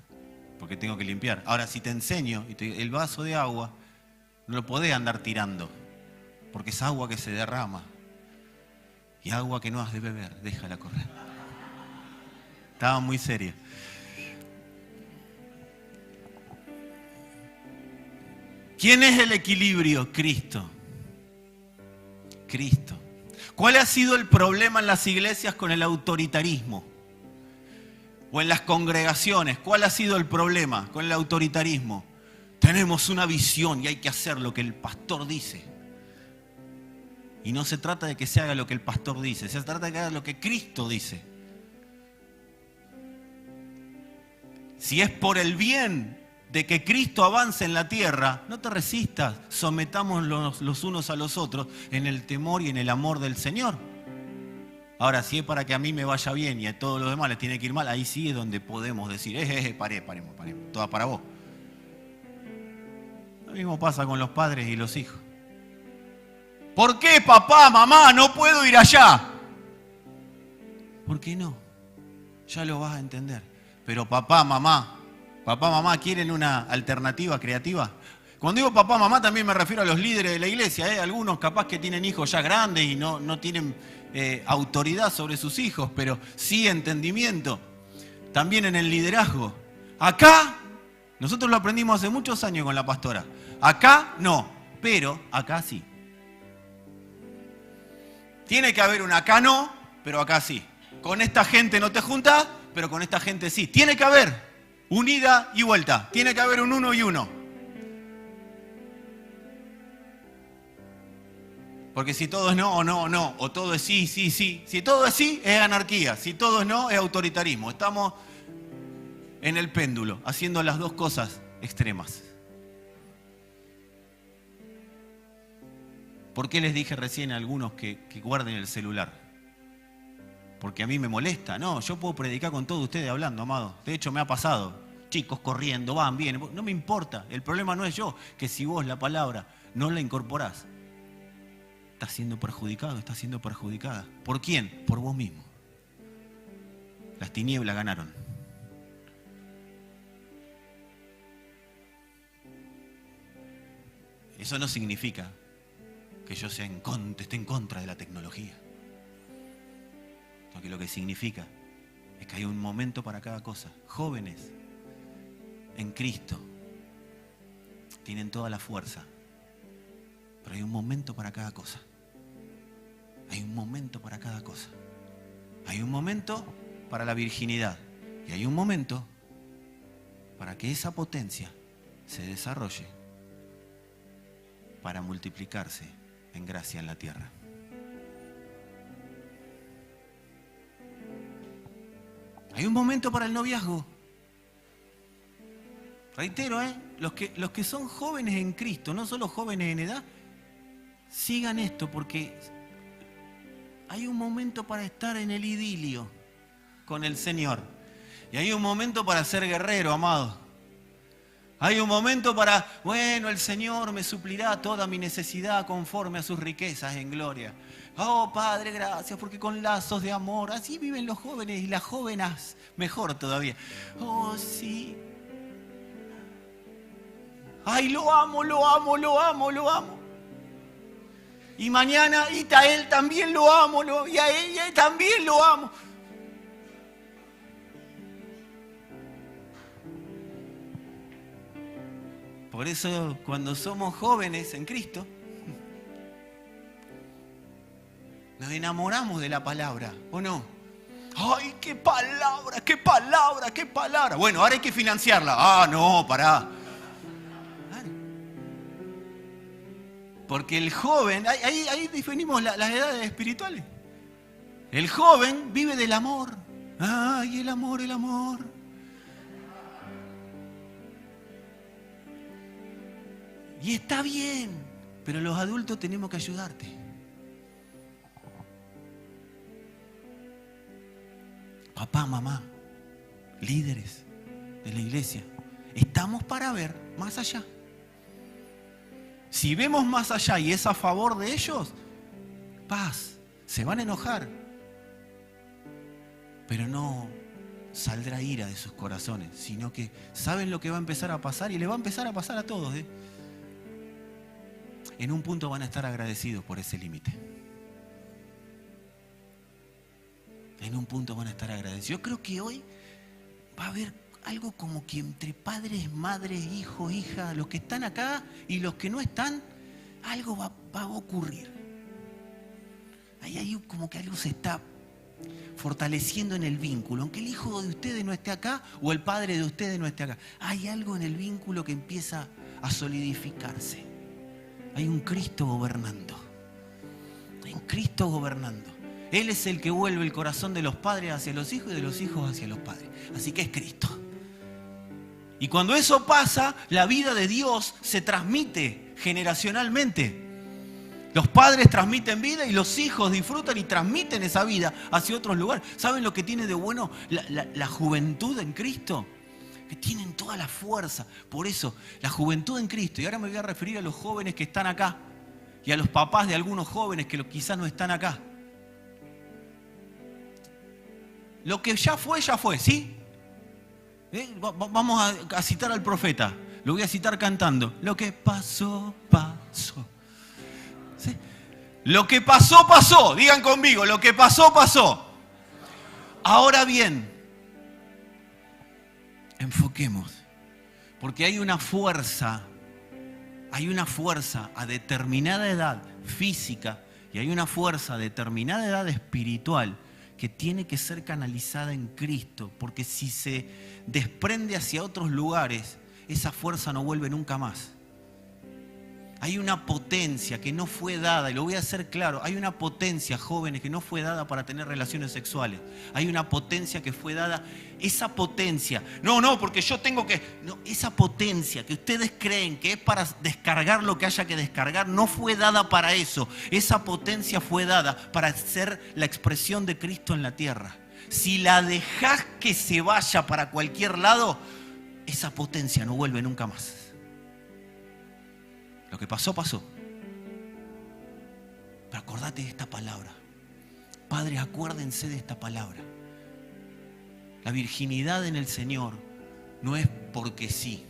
porque tengo que limpiar. Ahora, si te enseño, el vaso de agua, no lo podés andar tirando, porque es agua que se derrama. Y agua que no has de beber, déjala correr. Estaba muy serio. ¿Quién es el equilibrio? Cristo. Cristo. ¿Cuál ha sido el problema en las iglesias con el autoritarismo? O en las congregaciones, ¿cuál ha sido el problema con el autoritarismo? Tenemos una visión y hay que hacer lo que el pastor dice. Y no se trata de que se haga lo que el pastor dice, se trata de que haga lo que Cristo dice. Si es por el bien de que Cristo avance en la tierra, no te resistas, sometámonos los unos a los otros en el temor y en el amor del Señor. Ahora, si es para que a mí me vaya bien y a todos los demás les tiene que ir mal, ahí sí es donde podemos decir, paremos, toda para vos. Lo mismo pasa con los padres y los hijos. ¿Por qué, papá, mamá, no puedo ir allá? ¿Por qué no? Ya lo vas a entender. Pero papá, mamá, ¿quieren una alternativa creativa? Cuando digo papá, mamá, también me refiero a los líderes de la iglesia. Algunos capaz que tienen hijos ya grandes y no tienen autoridad sobre sus hijos, pero sí entendimiento. También en el liderazgo. Acá, nosotros lo aprendimos hace muchos años con la pastora. Acá no, pero acá sí. Tiene que haber un acá no, pero acá sí. Con esta gente no te juntas, pero con esta gente sí. Tiene que haber un ida y vuelta. Tiene que haber un uno y uno. Porque si todo es no o no o no, o todo es sí, sí, sí. Si todo es sí, es anarquía. Si todo es no, es autoritarismo. Estamos en el péndulo, haciendo las dos cosas extremas. ¿Por qué les dije recién a algunos que guarden el celular? Porque a mí me molesta. No, yo puedo predicar con todos ustedes hablando, amado. De hecho, me ha pasado. Chicos corriendo, van, vienen. No me importa. El problema no es yo, que si vos la palabra no la incorporás, estás siendo perjudicado, estás siendo perjudicada. ¿Por quién? Por vos mismo. Las tinieblas ganaron. Eso no significa que yo esté en contra de la tecnología. Porque lo que significa es que hay un momento para cada cosa. Jóvenes en Cristo tienen toda la fuerza, pero hay un momento para cada cosa. Hay un momento para cada cosa. Hay un momento para la virginidad y hay un momento para que esa potencia se desarrolle para multiplicarse en gracia en la tierra. Hay un momento para el noviazgo. Reitero, los que son jóvenes en Cristo, no solo jóvenes en edad, sigan esto porque hay un momento para estar en el idilio con el Señor. Y hay un momento para ser guerrero, amado. Hay un momento para, bueno, el Señor me suplirá toda mi necesidad conforme a sus riquezas en gloria. Oh, Padre, gracias, porque con lazos de amor, así viven los jóvenes y las jóvenes mejor todavía. Oh, sí. Ay, lo amo, lo amo, lo amo, lo amo. Y mañana, y a él también lo amo, y a ella también lo amo. Por eso cuando somos jóvenes en Cristo, nos enamoramos de la palabra, ¿o no? ¡Ay, qué palabra, qué palabra, qué palabra! Bueno, ahora hay que financiarla. ¡Ah, no, pará! Porque el joven, ahí definimos las edades espirituales. El joven vive del amor. ¡Ay, el amor, el amor! Y está bien, pero los adultos tenemos que ayudarte. Papá, mamá, líderes de la iglesia, estamos para ver más allá. Si vemos más allá y es a favor de ellos, paz, se van a enojar, pero no saldrá ira de sus corazones, sino que saben lo que va a empezar a pasar y le va a empezar a pasar a todos, ¿eh? En un punto van a estar agradecidos por ese límite. En un punto van a estar agradecidos. Yo creo que hoy va a haber algo como que entre padres, madres, hijos, hijas, los que están acá y los que no están, algo va a ocurrir. Ahí como que algo se está fortaleciendo en el vínculo. Aunque el hijo de ustedes no esté acá o el padre de ustedes no esté acá, hay algo en el vínculo que empieza a solidificarse. Hay un Cristo gobernando. Hay un Cristo gobernando. Él es el que vuelve el corazón de los padres hacia los hijos y de los hijos hacia los padres. Así que es Cristo. Y cuando eso pasa, la vida de Dios se transmite generacionalmente. Los padres transmiten vida y los hijos disfrutan y transmiten esa vida hacia otros lugares. ¿Saben lo que tiene de bueno la juventud en Cristo? Que tienen toda la fuerza. Por eso, la juventud en Cristo, y ahora me voy a referir a los jóvenes que están acá y a los papás de algunos jóvenes que quizás no están acá. Lo que ya fue, ¿sí? Vamos a citar al profeta. Lo voy a citar cantando. Lo que pasó, pasó. ¿Sí? Lo que pasó, pasó. Digan conmigo, lo que pasó, pasó. Ahora bien, enfoquemos. Porque hay una fuerza a determinada edad física y hay una fuerza a determinada edad espiritual que tiene que ser canalizada en Cristo, porque si se desprende hacia otros lugares, esa fuerza no vuelve nunca más. Hay una potencia que no fue dada, y lo voy a hacer claro, hay una potencia, jóvenes, que no fue dada para tener relaciones sexuales. Hay una potencia que fue dada, esa potencia, porque yo tengo que... No, esa potencia que ustedes creen que es para descargar lo que haya que descargar, no fue dada para eso. Esa potencia fue dada para ser la expresión de Cristo en la tierra. Si la dejás que se vaya para cualquier lado, esa potencia no vuelve nunca más. Lo que pasó, pasó. Pero acordate de esta palabra. Padres, acuérdense de esta palabra. La virginidad en el Señor no es porque sí.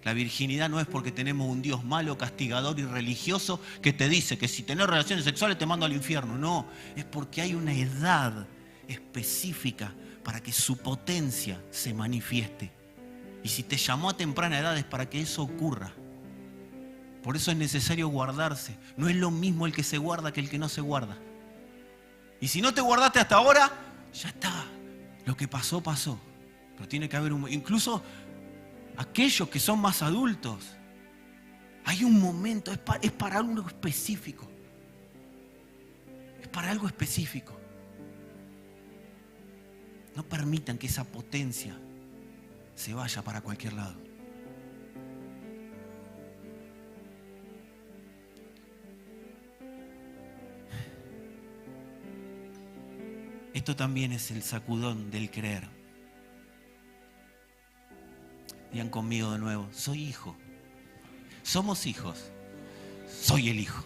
La virginidad no es porque tenemos un Dios malo, castigador y religioso que te dice que si tenés relaciones sexuales te mando al infierno. No, es porque hay una edad específica para que su potencia se manifieste. Y si te llamó a temprana edad es para que eso ocurra. Por eso es necesario guardarse. No es lo mismo el que se guarda que el que no se guarda. Y si no te guardaste hasta ahora, ya está. Lo que pasó, pasó. Pero tiene que haber incluso aquellos que son más adultos. Hay un momento, es para algo específico. Es para algo específico. No permitan que esa potencia se vaya para cualquier lado. Esto también es el sacudón del creer. Digan conmigo de nuevo, soy hijo. Somos hijos. Soy el hijo.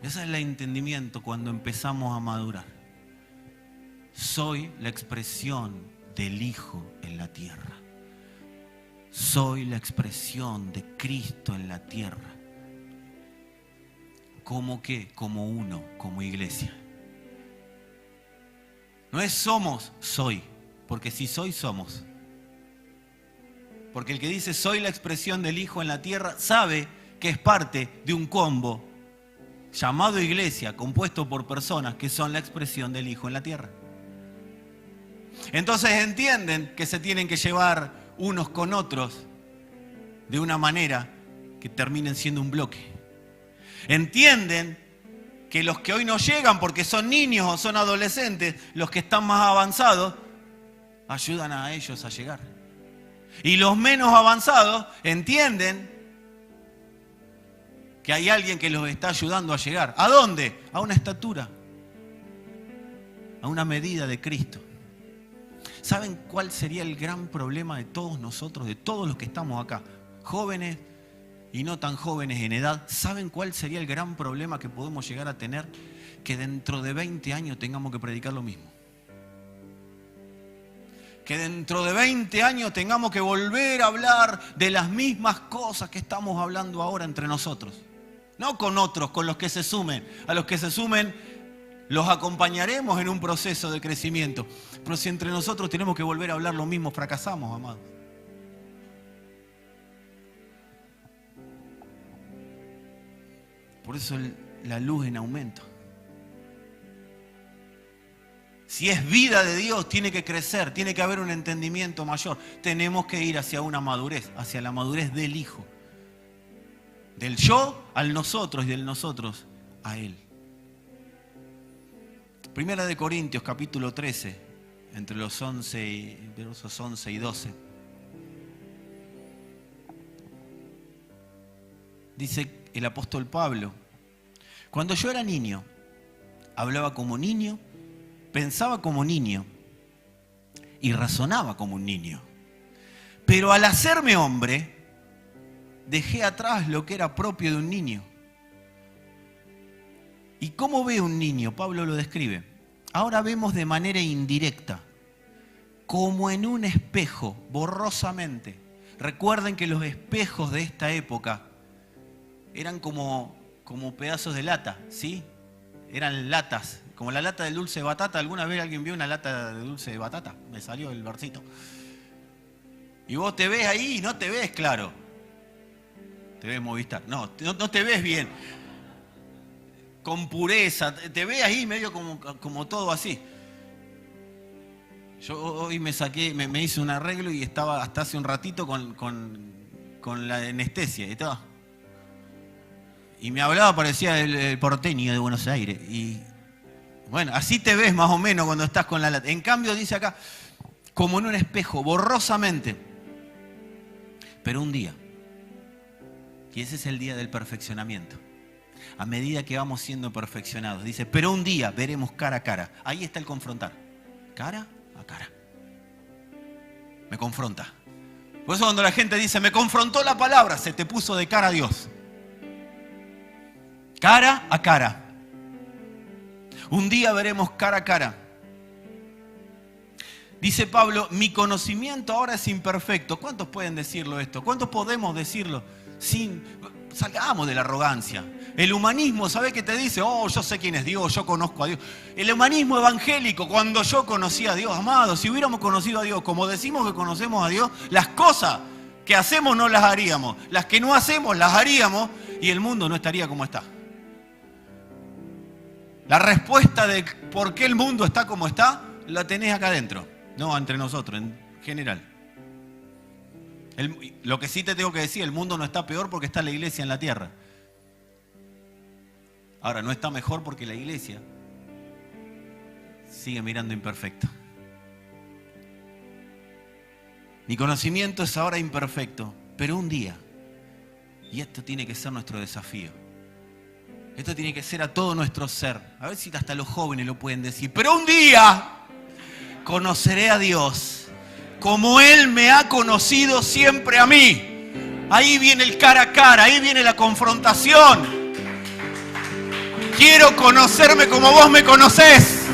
Ese es el entendimiento cuando empezamos a madurar. Soy la expresión del Hijo en la tierra. Soy la expresión de Cristo en la tierra. ¿Cómo qué? Como uno, como iglesia. No es somos, soy. Porque si soy, somos. Porque el que dice soy la expresión del Hijo en la tierra, sabe que es parte de un combo llamado iglesia, compuesto por personas que son la expresión del Hijo en la tierra. Entonces entienden que se tienen que llevar unos con otros de una manera que terminen siendo un bloque. Entienden que los que hoy no llegan porque son niños o son adolescentes, los que están más avanzados, ayudan a ellos a llegar. Y los menos avanzados entienden que hay alguien que los está ayudando a llegar. ¿A dónde? A una estatura, a una medida de Cristo. ¿Saben cuál sería el gran problema de todos nosotros, de todos los que estamos acá? Jóvenes y no tan jóvenes en edad. ¿Saben cuál sería el gran problema que podemos llegar a tener? Que dentro de 20 años tengamos que predicar lo mismo. Que dentro de 20 años tengamos que volver a hablar de las mismas cosas que estamos hablando ahora entre nosotros. No con otros, con los que se sumen. A los que se sumen los acompañaremos en un proceso de crecimiento. Pero si entre nosotros tenemos que volver a hablar lo mismo, fracasamos, amados. Por eso la luz en aumento. Si es vida de Dios, tiene que crecer, tiene que haber un entendimiento mayor. Tenemos que ir hacia una madurez, hacia la madurez del Hijo. Del yo al nosotros y del nosotros a Él. Primera de Corintios, capítulo 13, entre los 11, versos 11 y 12. Dice el apóstol Pablo: cuando yo era niño, hablaba como niño, pensaba como niño y razonaba como un niño. Pero al hacerme hombre, dejé atrás lo que era propio de un niño. ¿Y cómo ve un niño? Pablo lo describe. Ahora vemos de manera indirecta, como en un espejo, borrosamente. Recuerden que los espejos de esta época eran como pedazos de lata, ¿sí? Eran latas, como la lata del dulce de batata. ¿Alguna vez alguien vio una lata de dulce de batata? Me salió el versito. Y vos te ves ahí y no te ves claro. Te ves Movistar. No te ves bien. Con pureza. Te ves ahí medio como todo así. Yo hoy me hice un arreglo y estaba hasta hace un ratito con la anestesia. Y me hablaba, parecía el porteño de Buenos Aires. Y bueno, así te ves más o menos cuando estás con la lata. En cambio dice acá, como en un espejo, borrosamente. Pero un día, y ese es el día del perfeccionamiento, a medida que vamos siendo perfeccionados, dice, pero un día veremos cara a cara. Ahí está el confrontar, cara a cara. Me confronta. Por eso cuando la gente dice, me confrontó la palabra, se te puso de cara a Dios. Cara a cara. Un día veremos cara a cara. Dice Pablo, mi conocimiento ahora es imperfecto. ¿Cuántos pueden decirlo esto? ¿Cuántos podemos decirlo? Salgamos de la arrogancia. El humanismo, ¿sabe qué te dice? Oh, yo sé quién es Dios, yo conozco a Dios. El humanismo evangélico, cuando yo conocí a Dios, amado, si hubiéramos conocido a Dios como decimos que conocemos a Dios, las cosas que hacemos no las haríamos. Las que no hacemos las haríamos y el mundo no estaría como está. La respuesta de por qué el mundo está como está, la tenés acá adentro, no entre nosotros, en general. Lo que sí te tengo que decir, el mundo no está peor porque está la iglesia en la tierra. Ahora, no está mejor porque la iglesia sigue mirando imperfecto. Mi conocimiento es ahora imperfecto, pero un día, y esto tiene que ser nuestro desafío, esto tiene que ser a todo nuestro ser. A ver si hasta los jóvenes lo pueden decir. Pero un día conoceré a Dios como Él me ha conocido siempre a mí. Ahí viene el cara a cara, ahí viene la confrontación. Quiero conocerme como vos me conocés.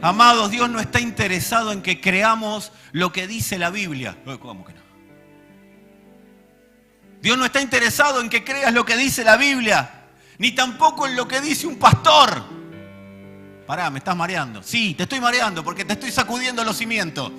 Amados, Dios no está interesado en que creamos lo que dice la Biblia. ¿Cómo que no? Dios no está interesado en que creas lo que dice la Biblia, ni tampoco en lo que dice un pastor. Pará, me estás mareando. Sí, te estoy mareando porque te estoy sacudiendo los cimientos.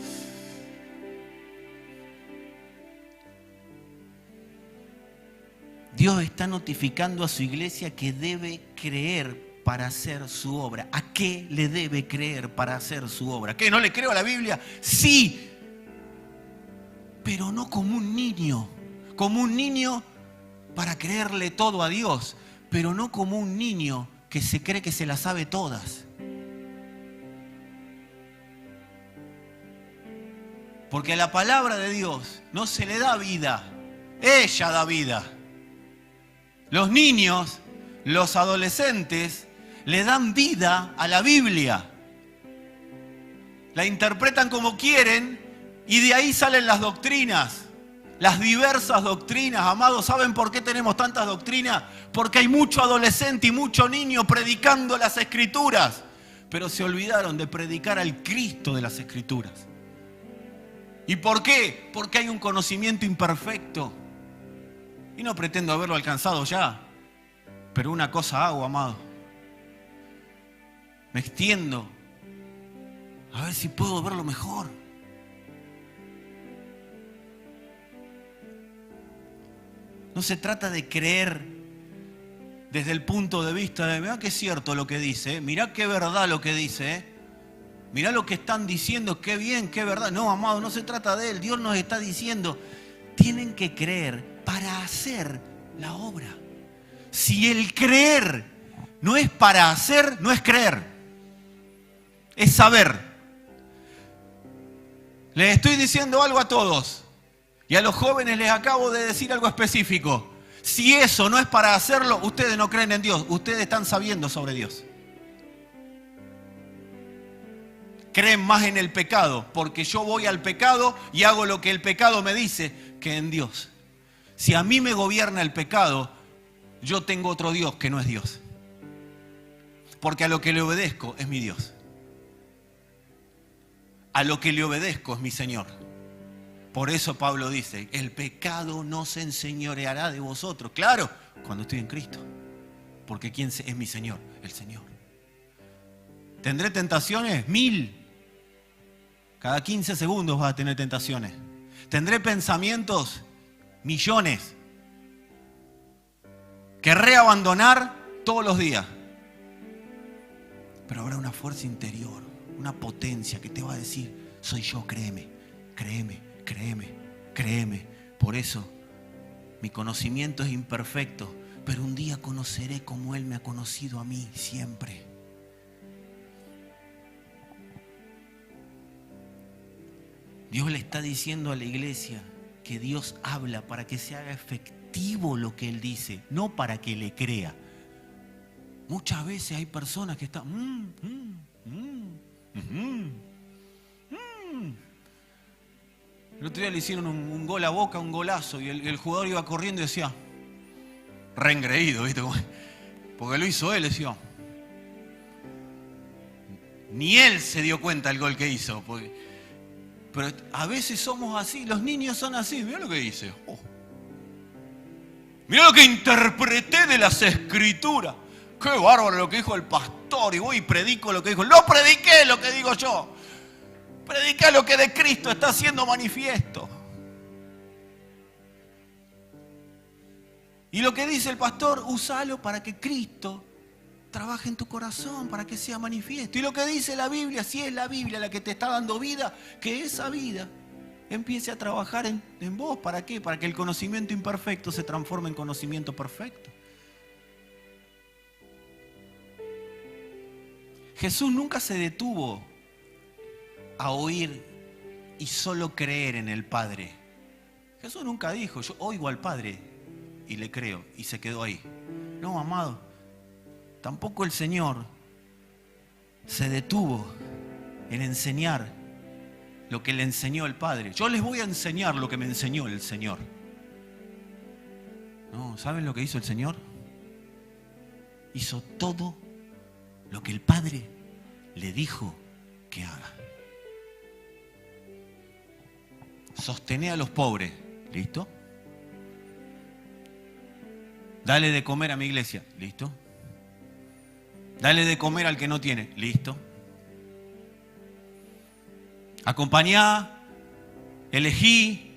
Dios está notificando a su iglesia que debe creer para hacer su obra. ¿A qué le debe creer para hacer su obra? ¿Qué? ¿No le creo a la Biblia? Sí, pero no como un niño. Como un niño para creerle todo a Dios, pero no como un niño que se cree que se las sabe todas. Porque a la palabra de Dios no se le da vida, ella da vida. Los niños, los adolescentes, le dan vida a la Biblia. La interpretan como quieren y de ahí salen las doctrinas. Las diversas doctrinas, amados. ¿Saben por qué tenemos tantas doctrinas? Porque hay mucho adolescente y mucho niño predicando las Escrituras, pero se olvidaron de predicar al Cristo de las Escrituras. ¿Y por qué? Porque hay un conocimiento imperfecto. Y no pretendo haberlo alcanzado ya, pero una cosa hago, amado. Me extiendo a ver si puedo verlo mejor. No se trata de creer desde el punto de vista de, mirá que es cierto lo que dice, mirá qué verdad lo que dice, mirá lo que están diciendo, qué bien, qué verdad. No, amado, no se trata de él. Dios nos está diciendo, tienen que creer para hacer la obra. Si el creer no es para hacer, no es creer, es saber. Les estoy diciendo algo a todos. Y a los jóvenes les acabo de decir algo específico. Si eso no es para hacerlo, ustedes no creen en Dios. Ustedes están sabiendo sobre Dios. Creen más en el pecado, porque yo voy al pecado y hago lo que el pecado me dice, que en Dios. Si a mí me gobierna el pecado, yo tengo otro Dios que no es Dios. Porque a lo que le obedezco es mi Dios. A lo que le obedezco es mi Señor. Por eso Pablo dice, el pecado no se enseñoreará de vosotros. Claro, cuando estoy en Cristo. Porque ¿quién es mi Señor? El Señor. ¿Tendré tentaciones? 1000. Cada 15 segundos vas a tener tentaciones. ¿Tendré pensamientos? Millones. Querré abandonar todos los días. Pero habrá una fuerza interior, una potencia que te va a decir, soy yo, créeme, créeme, créeme, créeme. Por eso, mi conocimiento es imperfecto, pero un día conoceré como Él me ha conocido a mí siempre. Dios le está diciendo a la iglesia que Dios habla para que se haga efectivo lo que Él dice, no para que le crea. Muchas veces hay personas que están... El otro día le hicieron un gol a Boca, un golazo, y el jugador iba corriendo y decía, reengreído, ¿viste? Porque lo hizo él, decía. Ni él se dio cuenta del gol que hizo. Pero a veces somos así, los niños son así. Mirá lo que dice. Oh. Mirá lo que interpreté de las Escrituras. Qué bárbaro lo que dijo el pastor. Y voy y predico lo que dijo. No prediqué lo que digo yo. Prediqué lo que de Cristo está haciendo manifiesto. Y lo que dice el pastor, úsalo para que Cristo trabaje en tu corazón, para que sea manifiesto. Y lo que dice la Biblia, si es la Biblia la que te está dando vida, que esa vida empiece a trabajar en vos. ¿Para qué? Para que el conocimiento imperfecto se transforme en conocimiento perfecto. Jesús nunca se detuvo a oír y solo creer en el Padre. Jesús nunca dijo, yo oigo al Padre y le creo, y se quedó ahí. No, amado, tampoco el Señor se detuvo en enseñar lo que le enseñó el Padre. Yo les voy a enseñar lo que me enseñó el Señor. No, ¿saben lo que hizo el Señor? Hizo todo lo que el Padre le dijo que haga. Sostener a los pobres. ¿Listo? Dale de comer a mi iglesia. ¿Listo? Dale de comer al que no tiene. Listo. Acompañá, elegí,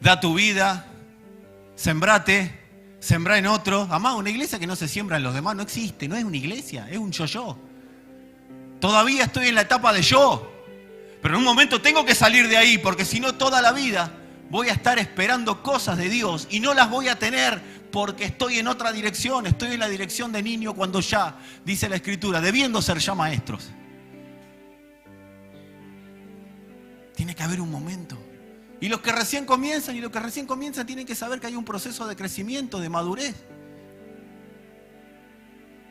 da tu vida, sembrate, sembrá en otro. Amá, una iglesia que no se siembra en los demás no existe, no es una iglesia, es un yo-yo. Todavía estoy en la etapa de yo, pero en un momento tengo que salir de ahí, porque si no toda la vida voy a estar esperando cosas de Dios y no las voy a tener porque estoy en otra dirección, estoy en la dirección de niño cuando ya, dice la Escritura, debiendo ser ya maestros. Tiene que haber un momento. Y los que recién comienzan tienen que saber que hay un proceso de crecimiento, de madurez.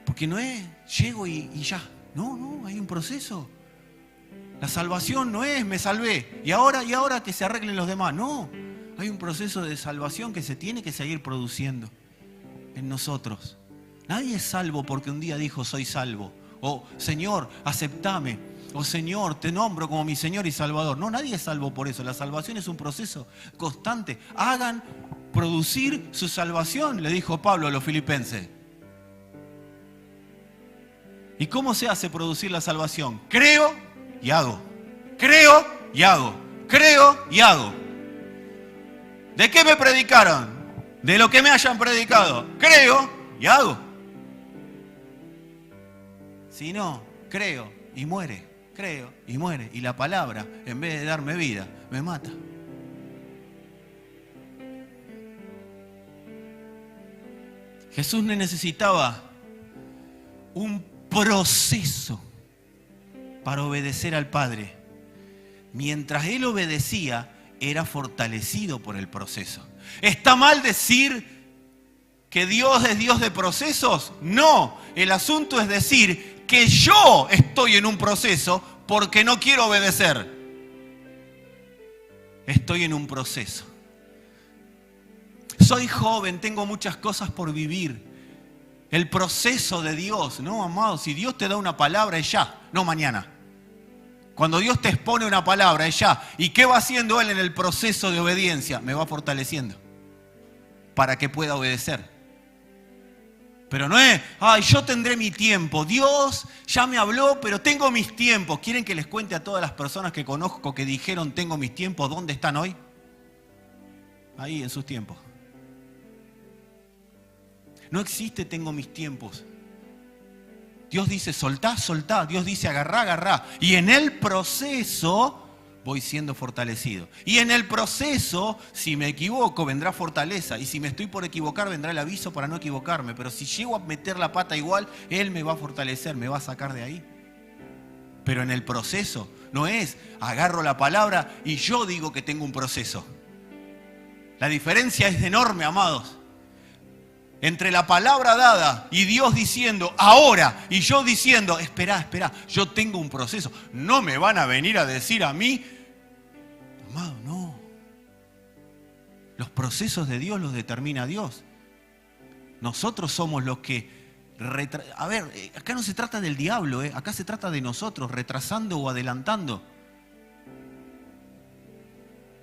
Porque no es llego y ya. No, hay un proceso. La salvación no es me salvé y ahora que se arreglen los demás. No, hay un proceso de salvación que se tiene que seguir produciendo en nosotros. Nadie es salvo porque un día dijo soy salvo. O Señor, aceptame. O Señor, te nombro como mi Señor y Salvador. No, nadie es salvo por eso. La salvación es un proceso constante. Hagan producir su salvación, le dijo Pablo a los filipenses. ¿Y cómo se hace producir la salvación? Creo y hago. Creo y hago. Creo y hago. ¿De qué me predicaron? De lo que me hayan predicado. Creo y hago. Si no, creo y muere. Creo y muere. Y la palabra, en vez de darme vida, me mata. Jesús necesitaba un proceso para obedecer al Padre. Mientras Él obedecía, era fortalecido por el proceso. ¿Está mal decir que Dios es Dios de procesos? No, el asunto es decir que yo estoy en un proceso porque no quiero obedecer. Estoy en un proceso. Soy joven, tengo muchas cosas por vivir. El proceso de Dios, no, amado, si Dios te da una palabra es ya, no mañana. Cuando Dios te expone una palabra es ya. ¿Y qué va haciendo Él en el proceso de obediencia? Me va fortaleciendo para que pueda obedecer. Pero no es, yo tendré mi tiempo. Dios ya me habló, pero tengo mis tiempos. ¿Quieren que les cuente a todas las personas que conozco que dijeron tengo mis tiempos? ¿Dónde están hoy? Ahí en sus tiempos. No existe tengo mis tiempos. Dios dice soltá, soltá. Dios dice agarrá, agarrá. Y en el proceso voy siendo fortalecido. Y en el proceso, si me equivoco, vendrá fortaleza. Y si me estoy por equivocar, vendrá el aviso para no equivocarme. Pero si llego a meter la pata igual, Él me va a fortalecer, me va a sacar de ahí. Pero en el proceso no es agarro la palabra y yo digo que tengo un proceso. La diferencia es enorme, amados. Entre la palabra dada y Dios diciendo ahora y yo diciendo espera, yo tengo un proceso. No me van a venir a decir a mí, amado, no. Los procesos de Dios los determina Dios. Nosotros somos los que... A ver, acá no se trata del diablo, acá se trata de nosotros, retrasando o adelantando.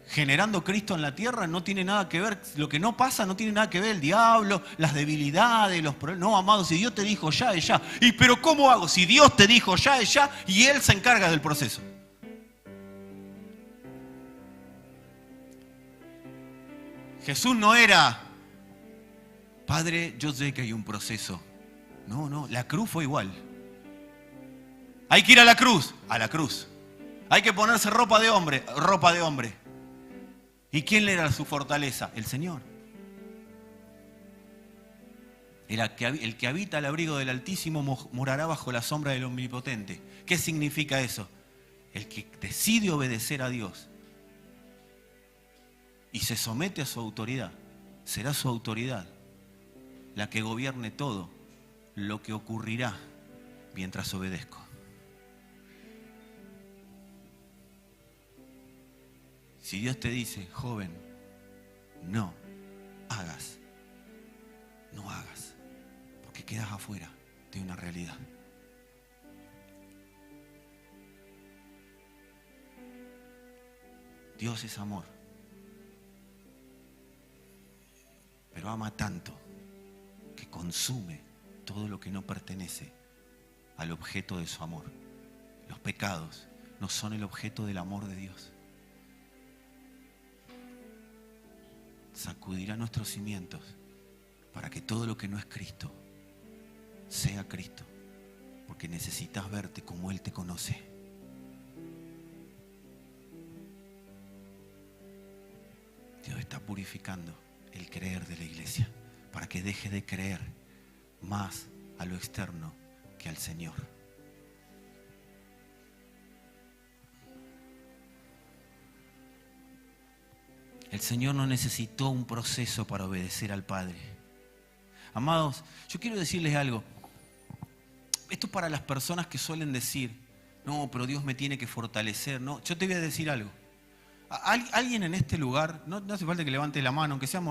Generando Cristo en la tierra no tiene nada que ver, lo que no pasa no tiene nada que ver el diablo, las debilidades, los problemas. No, amado, si Dios te dijo ya, es ya. ¿Y pero cómo hago? Si Dios te dijo ya, es ya, y Él se encarga del proceso. Jesús no era, Padre, yo sé que hay un proceso. No, la cruz fue igual. Hay que ir a la cruz. Hay que ponerse ropa de hombre. ¿Y quién le era su fortaleza? El Señor. El que habita al abrigo del Altísimo morará bajo la sombra del Omnipotente. ¿Qué significa eso? El que decide obedecer a Dios y se somete a su autoridad, será su autoridad la que gobierne todo lo que ocurrirá mientras obedezco. Si Dios te dice, joven, no hagas, porque quedas afuera de una realidad. Dios es amor, pero ama tanto que consume todo lo que no pertenece al objeto de su amor. Los pecados no son el objeto del amor de Dios. Sacudirá nuestros cimientos para que todo lo que no es Cristo sea Cristo, porque necesitas verte como Él te conoce. Dios está purificando el creer de la iglesia para que deje de creer más a lo externo que al Señor. El Señor no necesitó un proceso para obedecer al Padre. Amados, yo quiero decirles algo. Esto es para las personas que suelen decir, no, pero Dios me tiene que fortalecer. No, yo te voy a decir algo. Alguien en este lugar, no hace falta que levante la mano, aunque sea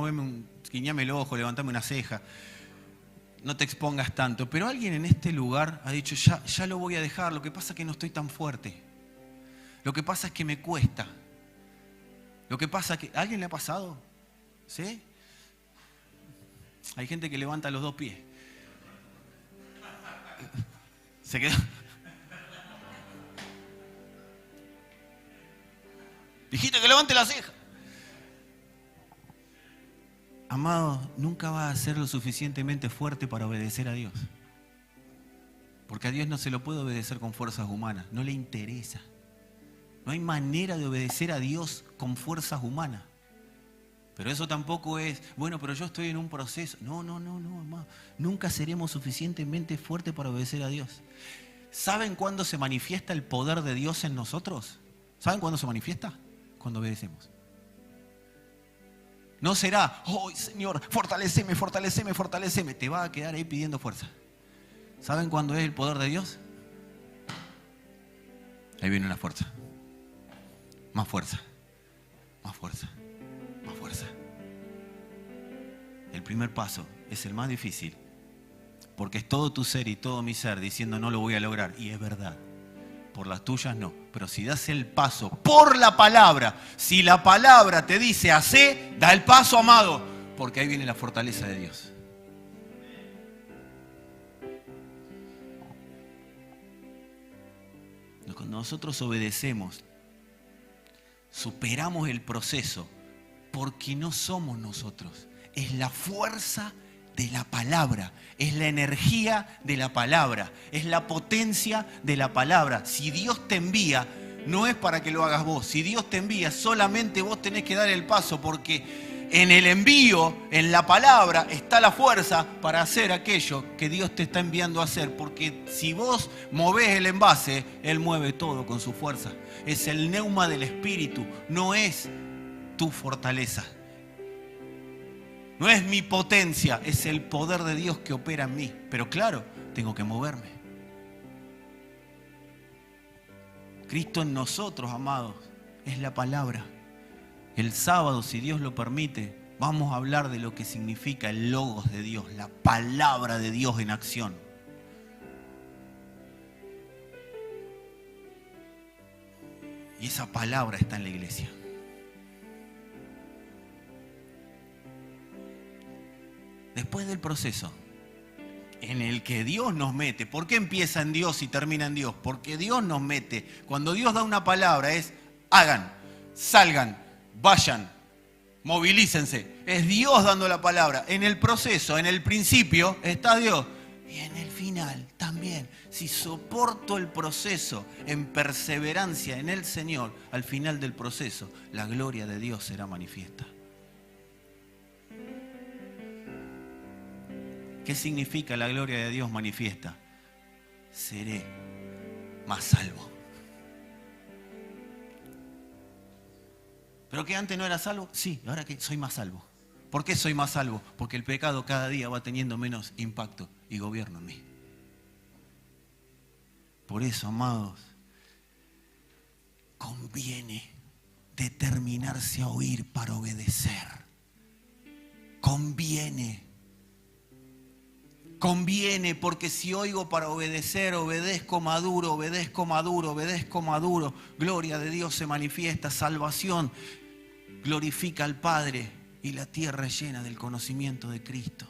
guiñame el ojo, levantame una ceja, no te expongas tanto, pero alguien en este lugar ha dicho, ya lo voy a dejar, lo que pasa es que no estoy tan fuerte. Lo que pasa es que me cuesta. Lo que pasa es que... ¿A alguien le ha pasado? ¿Sí? Hay gente que levanta los dos pies. Se quedó. Dijiste que levante la ceja. Amado, nunca vas a ser lo suficientemente fuerte para obedecer a Dios. Porque a Dios no se lo puede obedecer con fuerzas humanas. No le interesa. No hay manera de obedecer a Dios con fuerzas humanas. Pero eso tampoco es, bueno, pero yo estoy en un proceso. No, amado. Nunca seremos suficientemente fuertes para obedecer a Dios. ¿Saben cuándo se manifiesta el poder de Dios en nosotros? ¿Saben cuándo se manifiesta? Cuando obedecemos. No será, oh Señor, fortaléceme. Te va a quedar ahí pidiendo fuerza. ¿Saben cuándo es el poder de Dios? Ahí viene la fuerza. Más fuerza. El primer paso es el más difícil, porque es todo tu ser y todo mi ser diciendo no lo voy a lograr, y es verdad. Por las tuyas no, pero si das el paso por la palabra, si la palabra te dice hacé, da el paso, amado, porque ahí viene la fortaleza de Dios. Cuando nosotros obedecemos, superamos el proceso, porque no somos nosotros, es la fuerza de la palabra, es la energía de la palabra, es la potencia de la palabra. Si Dios te envía, no es para que lo hagas vos. Si Dios te envía, solamente vos tenés que dar el paso, porque en el envío, en la palabra, está la fuerza para hacer aquello que Dios te está enviando a hacer. Porque si vos movés el envase, Él mueve todo con su fuerza. Es el neuma del Espíritu, no es tu fortaleza. No es mi potencia, es el poder de Dios que opera en mí. Pero claro, tengo que moverme. Cristo en nosotros, amados, es la palabra. El sábado, si Dios lo permite, vamos a hablar de lo que significa el logos de Dios, la palabra de Dios en acción. Y esa palabra está en la iglesia. Después del proceso en el que Dios nos mete, ¿por qué empieza en Dios y termina en Dios? Porque Dios nos mete. Cuando Dios da una palabra es hagan, salgan, vayan, movilícense. Es Dios dando la palabra. En el proceso, en el principio está Dios. Y en el final también. Si soporto el proceso en perseverancia en el Señor, al final del proceso, la gloria de Dios será manifiesta. ¿Qué significa la gloria de Dios manifiesta? Seré más salvo. ¿Pero que antes no era salvo? Sí, ahora que soy más salvo. ¿Por qué soy más salvo? Porque el pecado cada día va teniendo menos impacto y gobierno en mí. Por eso, amados, conviene determinarse a oír para obedecer. Conviene, porque si oigo para obedecer, obedezco maduro. Gloria de Dios se manifiesta, salvación glorifica al Padre y la tierra es llena del conocimiento de Cristo.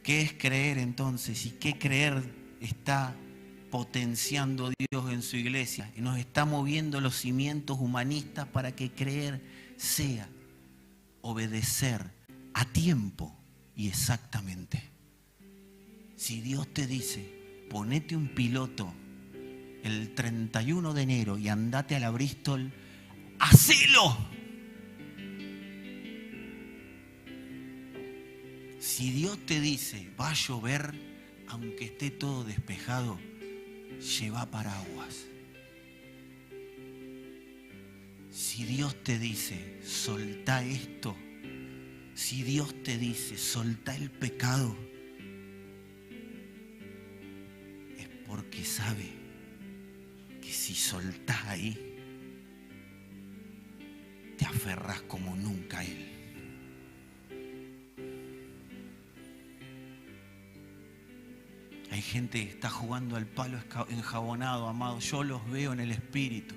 ¿Qué es creer entonces? ¿Y qué creer está potenciando Dios en su iglesia? Y nos está moviendo los cimientos humanistas para que creer sea obedecer a tiempo y exactamente. Si Dios te dice, ponete un piloto el 31 de enero y andate a la Bristol, ¡hacelo! Si Dios te dice, va a llover, aunque esté todo despejado, lleva paraguas. Si Dios te dice, soltá esto, si Dios te dice, soltá el pecado, es porque sabe que si soltás ahí, te aferrás como nunca a Él. Hay gente que está jugando al palo enjabonado, amado. Yo los veo en el espíritu.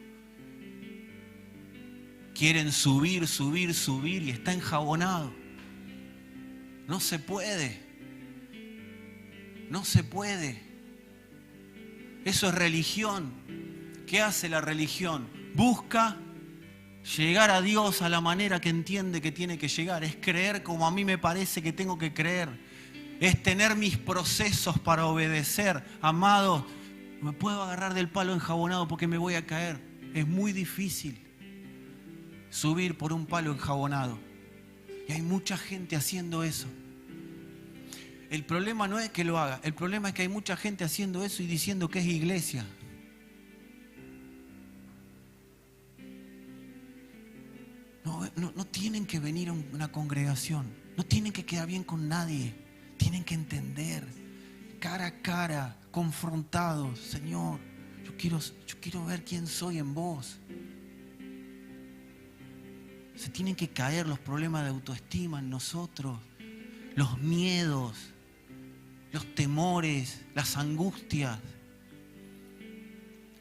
Quieren subir y está enjabonado. No se puede. No se puede. Eso es religión. ¿Qué hace la religión? Busca llegar a Dios a la manera que entiende que tiene que llegar. Es creer como a mí me parece que tengo que creer. Es tener mis procesos para obedecer. Amado, me puedo agarrar del palo enjabonado porque me voy a caer. Es muy difícil subir por un palo enjabonado. Y hay mucha gente haciendo eso. El problema no es que lo haga. El problema es que hay mucha gente haciendo eso y diciendo que es iglesia. No tienen que venir a una congregación. No tienen que quedar bien con nadie. Tienen que entender, cara a cara, confrontados. Señor, yo quiero ver quién soy en vos. Se tienen que caer los problemas de autoestima en nosotros, los miedos, los temores, las angustias.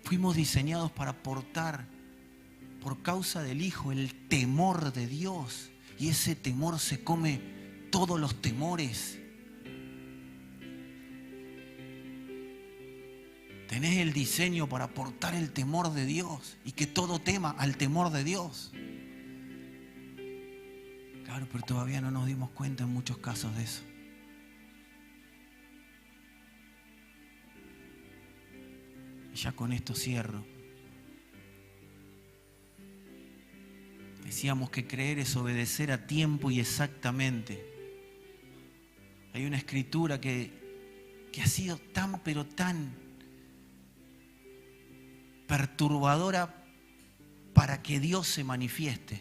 Fuimos diseñados para portar, por causa del Hijo, el temor de Dios. Y ese temor se come todos los temores. Tenés el diseño para portar el temor de Dios y que todo tema al temor de Dios. Claro, pero todavía no nos dimos cuenta en muchos casos de eso. Y ya con esto cierro. Decíamos que creer es obedecer a tiempo y exactamente. Hay una escritura que ha sido tan, pero tan perturbadora para que Dios se manifieste.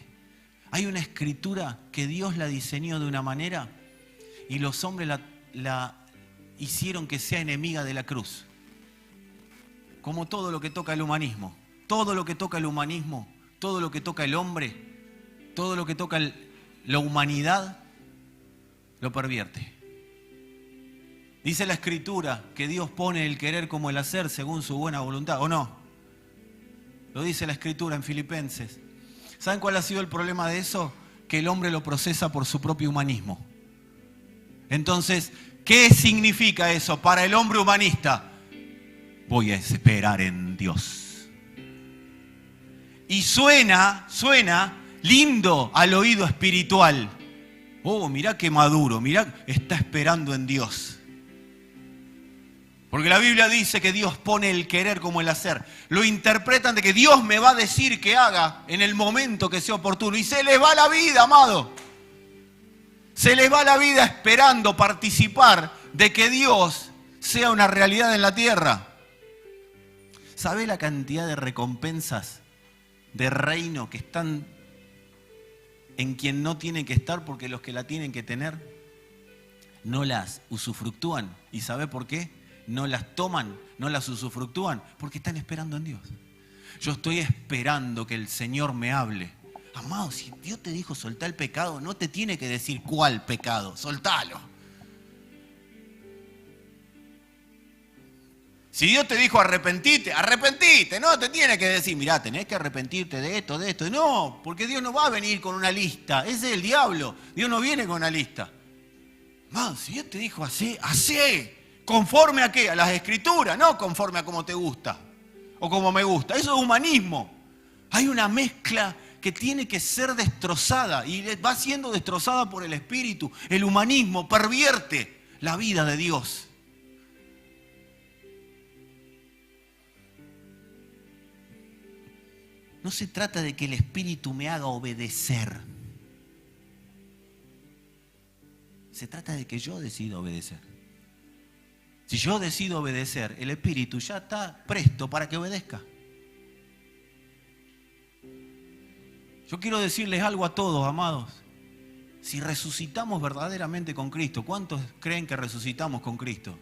Hay una escritura que Dios la diseñó de una manera y los hombres la hicieron que sea enemiga de la cruz. Como todo lo que toca el humanismo. Todo lo que toca el humanismo, todo lo que toca el hombre, todo lo que toca la humanidad, lo pervierte. Dice la escritura que Dios pone el querer como el hacer según su buena voluntad, ¿o no? Lo dice la escritura en Filipenses. ¿Saben cuál ha sido el problema de eso? Que el hombre lo procesa por su propio humanismo. Entonces, ¿qué significa eso para el hombre humanista? Voy a esperar en Dios. Y suena lindo al oído espiritual. Oh, mirá qué maduro, mirá, está esperando en Dios. Porque la Biblia dice que Dios pone el querer como el hacer. Lo interpretan de que Dios me va a decir que haga en el momento que sea oportuno. Y se les va la vida, amado. Se les va la vida esperando participar de que Dios sea una realidad en la tierra. ¿Sabe la cantidad de recompensas de reino que están en quien no tienen que estar porque los que la tienen que tener no las usufructúan? ¿Y sabe por qué? No las toman, no las usufructúan, porque están esperando en Dios. Yo estoy esperando que el Señor me hable. Amado, si Dios te dijo soltá el pecado, no te tiene que decir cuál pecado, soltalo. Si Dios te dijo arrepentite, no te tiene que decir, mirá, tenés que arrepentirte de esto. No, porque Dios no va a venir con una lista, ese es el diablo. Dios no viene con una lista. Man, si Dios te dijo así, así. ¿Conforme a qué? A las Escrituras, no conforme a cómo te gusta o como me gusta. Eso es humanismo. Hay una mezcla que tiene que ser destrozada y va siendo destrozada por el Espíritu. El humanismo pervierte la vida de Dios. No se trata de que el Espíritu me haga obedecer. Se trata de que yo decida obedecer. Si yo decido obedecer, el Espíritu ya está presto para que obedezca. Yo quiero decirles algo a todos, amados. Si resucitamos verdaderamente con Cristo, ¿cuántos creen que resucitamos con Cristo?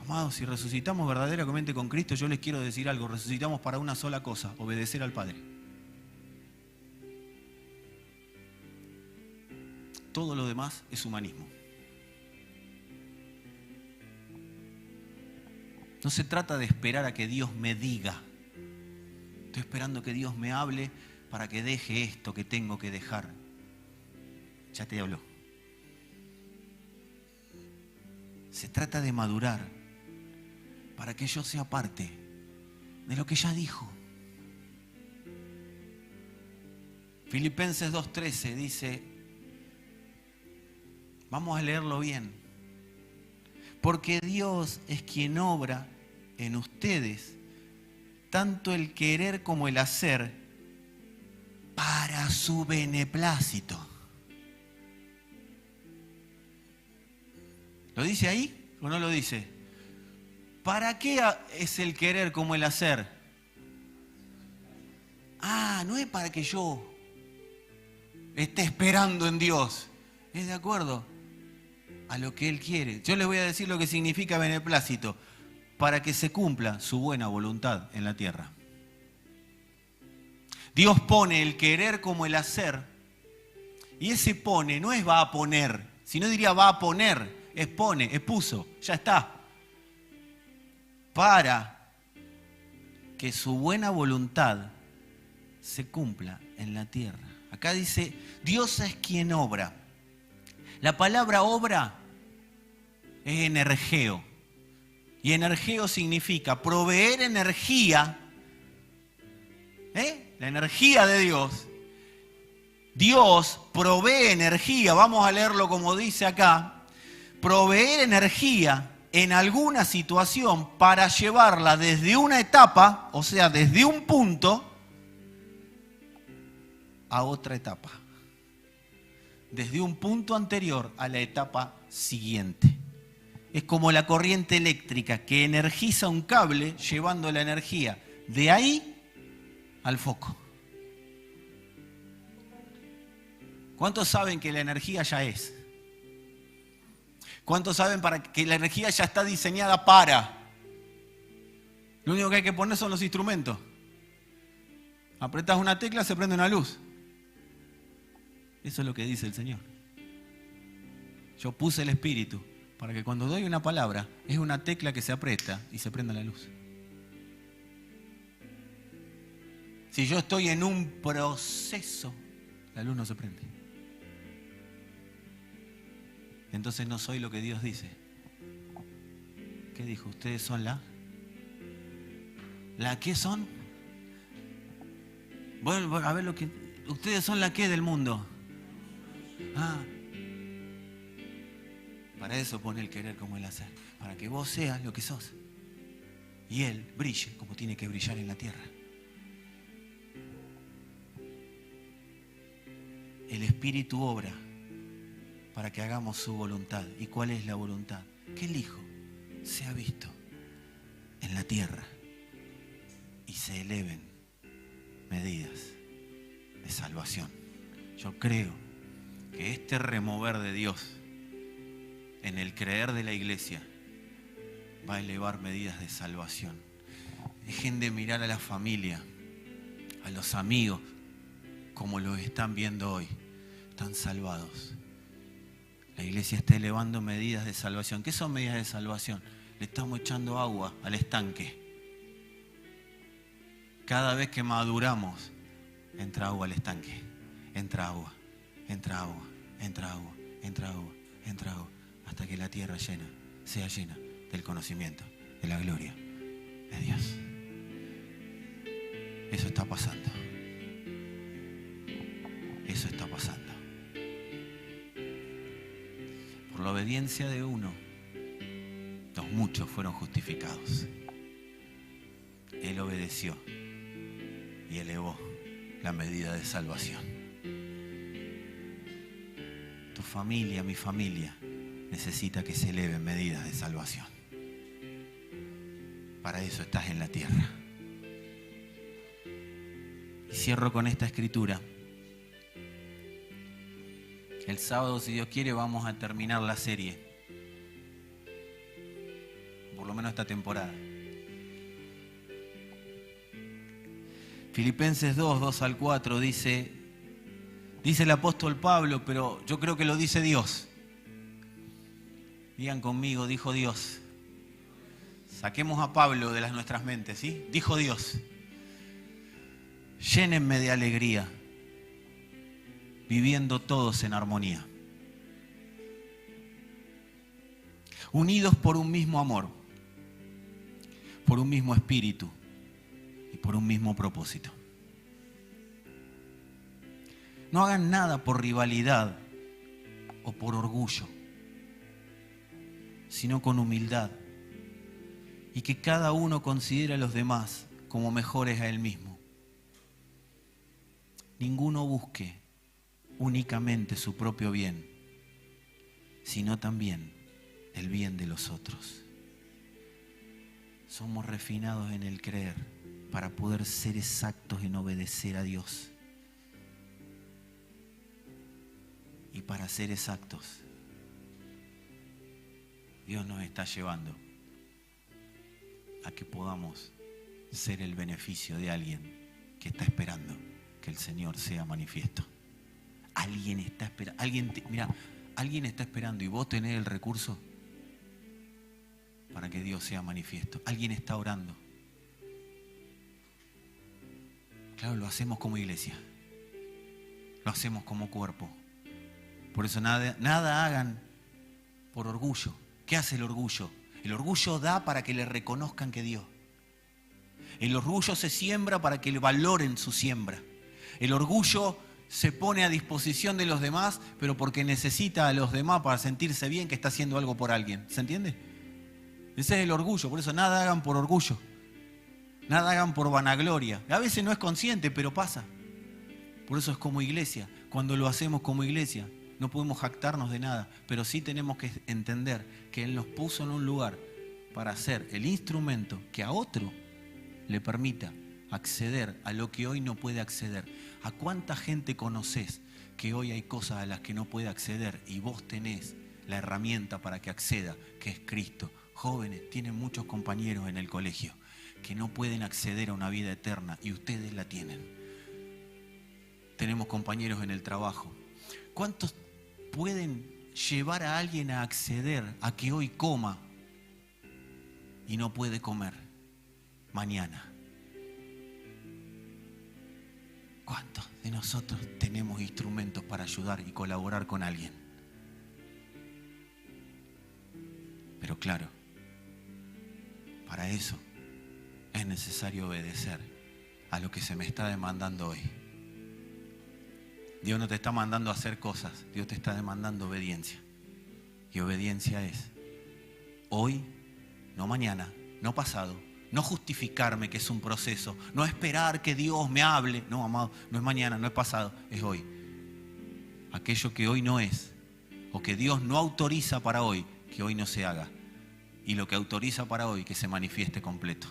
Amados, si resucitamos verdaderamente con Cristo, yo les quiero decir algo. Resucitamos para una sola cosa: obedecer al Padre. Todo lo demás es humanismo. No se trata de esperar a que Dios me diga. Estoy esperando que Dios me hable para que deje esto que tengo que dejar. Ya te habló. Se trata de madurar para que yo sea parte de lo que ya dijo. Filipenses 2:13 dice, vamos a leerlo bien, porque Dios es quien obra en ustedes tanto el querer como el hacer para su beneplácito. ¿Lo dice ahí o no lo dice? ¿Para qué es el querer como el hacer? No es para que yo esté esperando en Dios. Es de acuerdo a lo que Él quiere. Yo les voy a decir lo que significa beneplácito. Para que se cumpla su buena voluntad en la tierra. Dios pone el querer como el hacer. Y ese pone no es va a poner. Si no diría va a poner, es pone, es puso. Ya está. Para que su buena voluntad se cumpla en la tierra. Acá dice, Dios es quien obra. La palabra obra es energeo. Y energeo significa proveer energía. La energía de Dios. Dios provee energía. Vamos a leerlo como dice acá. Proveer energía en alguna situación para llevarla desde una etapa, o sea, desde un punto, a otra etapa. Desde un punto anterior a la etapa siguiente. Es como la corriente eléctrica que energiza un cable llevando la energía de ahí al foco. ¿Cuántos saben que la energía ya es? ¿Cuántos saben que la energía ya está diseñada para? Lo único que hay que poner son los instrumentos. Apretas una tecla, se prende una luz. Eso es lo que dice el Señor. Yo puse el Espíritu para que cuando doy una palabra, es una tecla que se aprieta y se prenda la luz. Si yo estoy en un proceso, la luz no se prende. Entonces no soy lo que Dios dice. ¿Qué dijo? ¿Ustedes son la? ¿La qué son? Bueno, a ver lo que... ¿Ustedes son la qué del mundo? Para eso pone el querer como el hacer. Para que vos seas lo que sos. Y Él brille como tiene que brillar en la tierra. El Espíritu obra para que hagamos su voluntad. ¿Y cuál es la voluntad? Que el Hijo sea visto en la tierra y se eleven medidas de salvación. Yo creo que este remover de Dios en el creer de la iglesia va a elevar medidas de salvación. Dejen de mirar a la familia, a los amigos, como los están viendo hoy. Están salvados. La iglesia está elevando medidas de salvación. ¿Qué son medidas de salvación? Le estamos echando agua al estanque. Cada vez que maduramos, entra agua al estanque. Entra agua, entra agua, entra agua, entra agua. entra hasta que la tierra sea llena del conocimiento, de la gloria de Dios. Eso está pasando. Eso está pasando. Por la obediencia de uno, los muchos fueron justificados. Él obedeció y elevó la medida de salvación. Tu familia, mi familia, necesita que se eleven medidas de salvación. Para eso estás en la tierra. Y cierro con esta escritura. El sábado, si Dios quiere, vamos a terminar la serie. Por lo menos esta temporada. Filipenses 2:2-4 dice el apóstol Pablo, pero yo creo que lo dice Dios. Digan conmigo, dijo Dios. Saquemos a Pablo de nuestras mentes, ¿sí? Dijo Dios. Llénenme de alegría, viviendo todos en armonía. Unidos por un mismo amor, por un mismo espíritu y por un mismo propósito. No hagan nada por rivalidad o por orgullo, sino con humildad, y que cada uno considere a los demás como mejores a él mismo. Ninguno busque únicamente su propio bien, sino también el bien de los otros. Somos refinados en el creer para poder ser exactos en obedecer a Dios. Y para ser exactos, Dios nos está llevando a que podamos ser el beneficio de alguien que está esperando que el Señor sea manifiesto. Alguien está esperando. Alguien está esperando y vos tenés el recurso para que Dios sea manifiesto. Alguien está orando. Claro, lo hacemos como iglesia. Lo hacemos como cuerpo. Por eso nada hagan por orgullo. ¿Qué hace el orgullo? El orgullo da para que le reconozcan que dio. El orgullo se siembra para que le valoren su siembra. El orgullo se pone a disposición de los demás, pero porque necesita a los demás para sentirse bien que está haciendo algo por alguien. ¿Se entiende? Ese es el orgullo. Por eso nada hagan por orgullo. Nada hagan por vanagloria. A veces no es consciente, pero pasa. Por eso es como iglesia. Cuando lo hacemos como iglesia, no podemos jactarnos de nada, pero sí tenemos que entender que Él nos puso en un lugar para ser el instrumento que a otro le permita acceder a lo que hoy no puede acceder. ¿A cuánta gente conoces que hoy hay cosas a las que no puede acceder y vos tenés la herramienta para que acceda, que es Cristo? Jóvenes, tienen muchos compañeros en el colegio que no pueden acceder a una vida eterna y ustedes la tienen. Tenemos compañeros en el trabajo. ¿Cuántos pueden llevar a alguien a acceder a que hoy coma y no puede comer mañana? ¿Cuántos de nosotros tenemos instrumentos para ayudar y colaborar con alguien? Pero claro, para eso es necesario obedecer a lo que se me está demandando hoy. Dios no te está mandando a hacer cosas, Dios te está demandando obediencia. Y obediencia es hoy, no mañana, no pasado, no justificarme que es un proceso, no esperar que Dios me hable. No, amado, no es mañana, no es pasado, es hoy. Aquello que hoy no es, o que Dios no autoriza para hoy, que hoy no se haga. Y lo que autoriza para hoy, que se manifieste completo.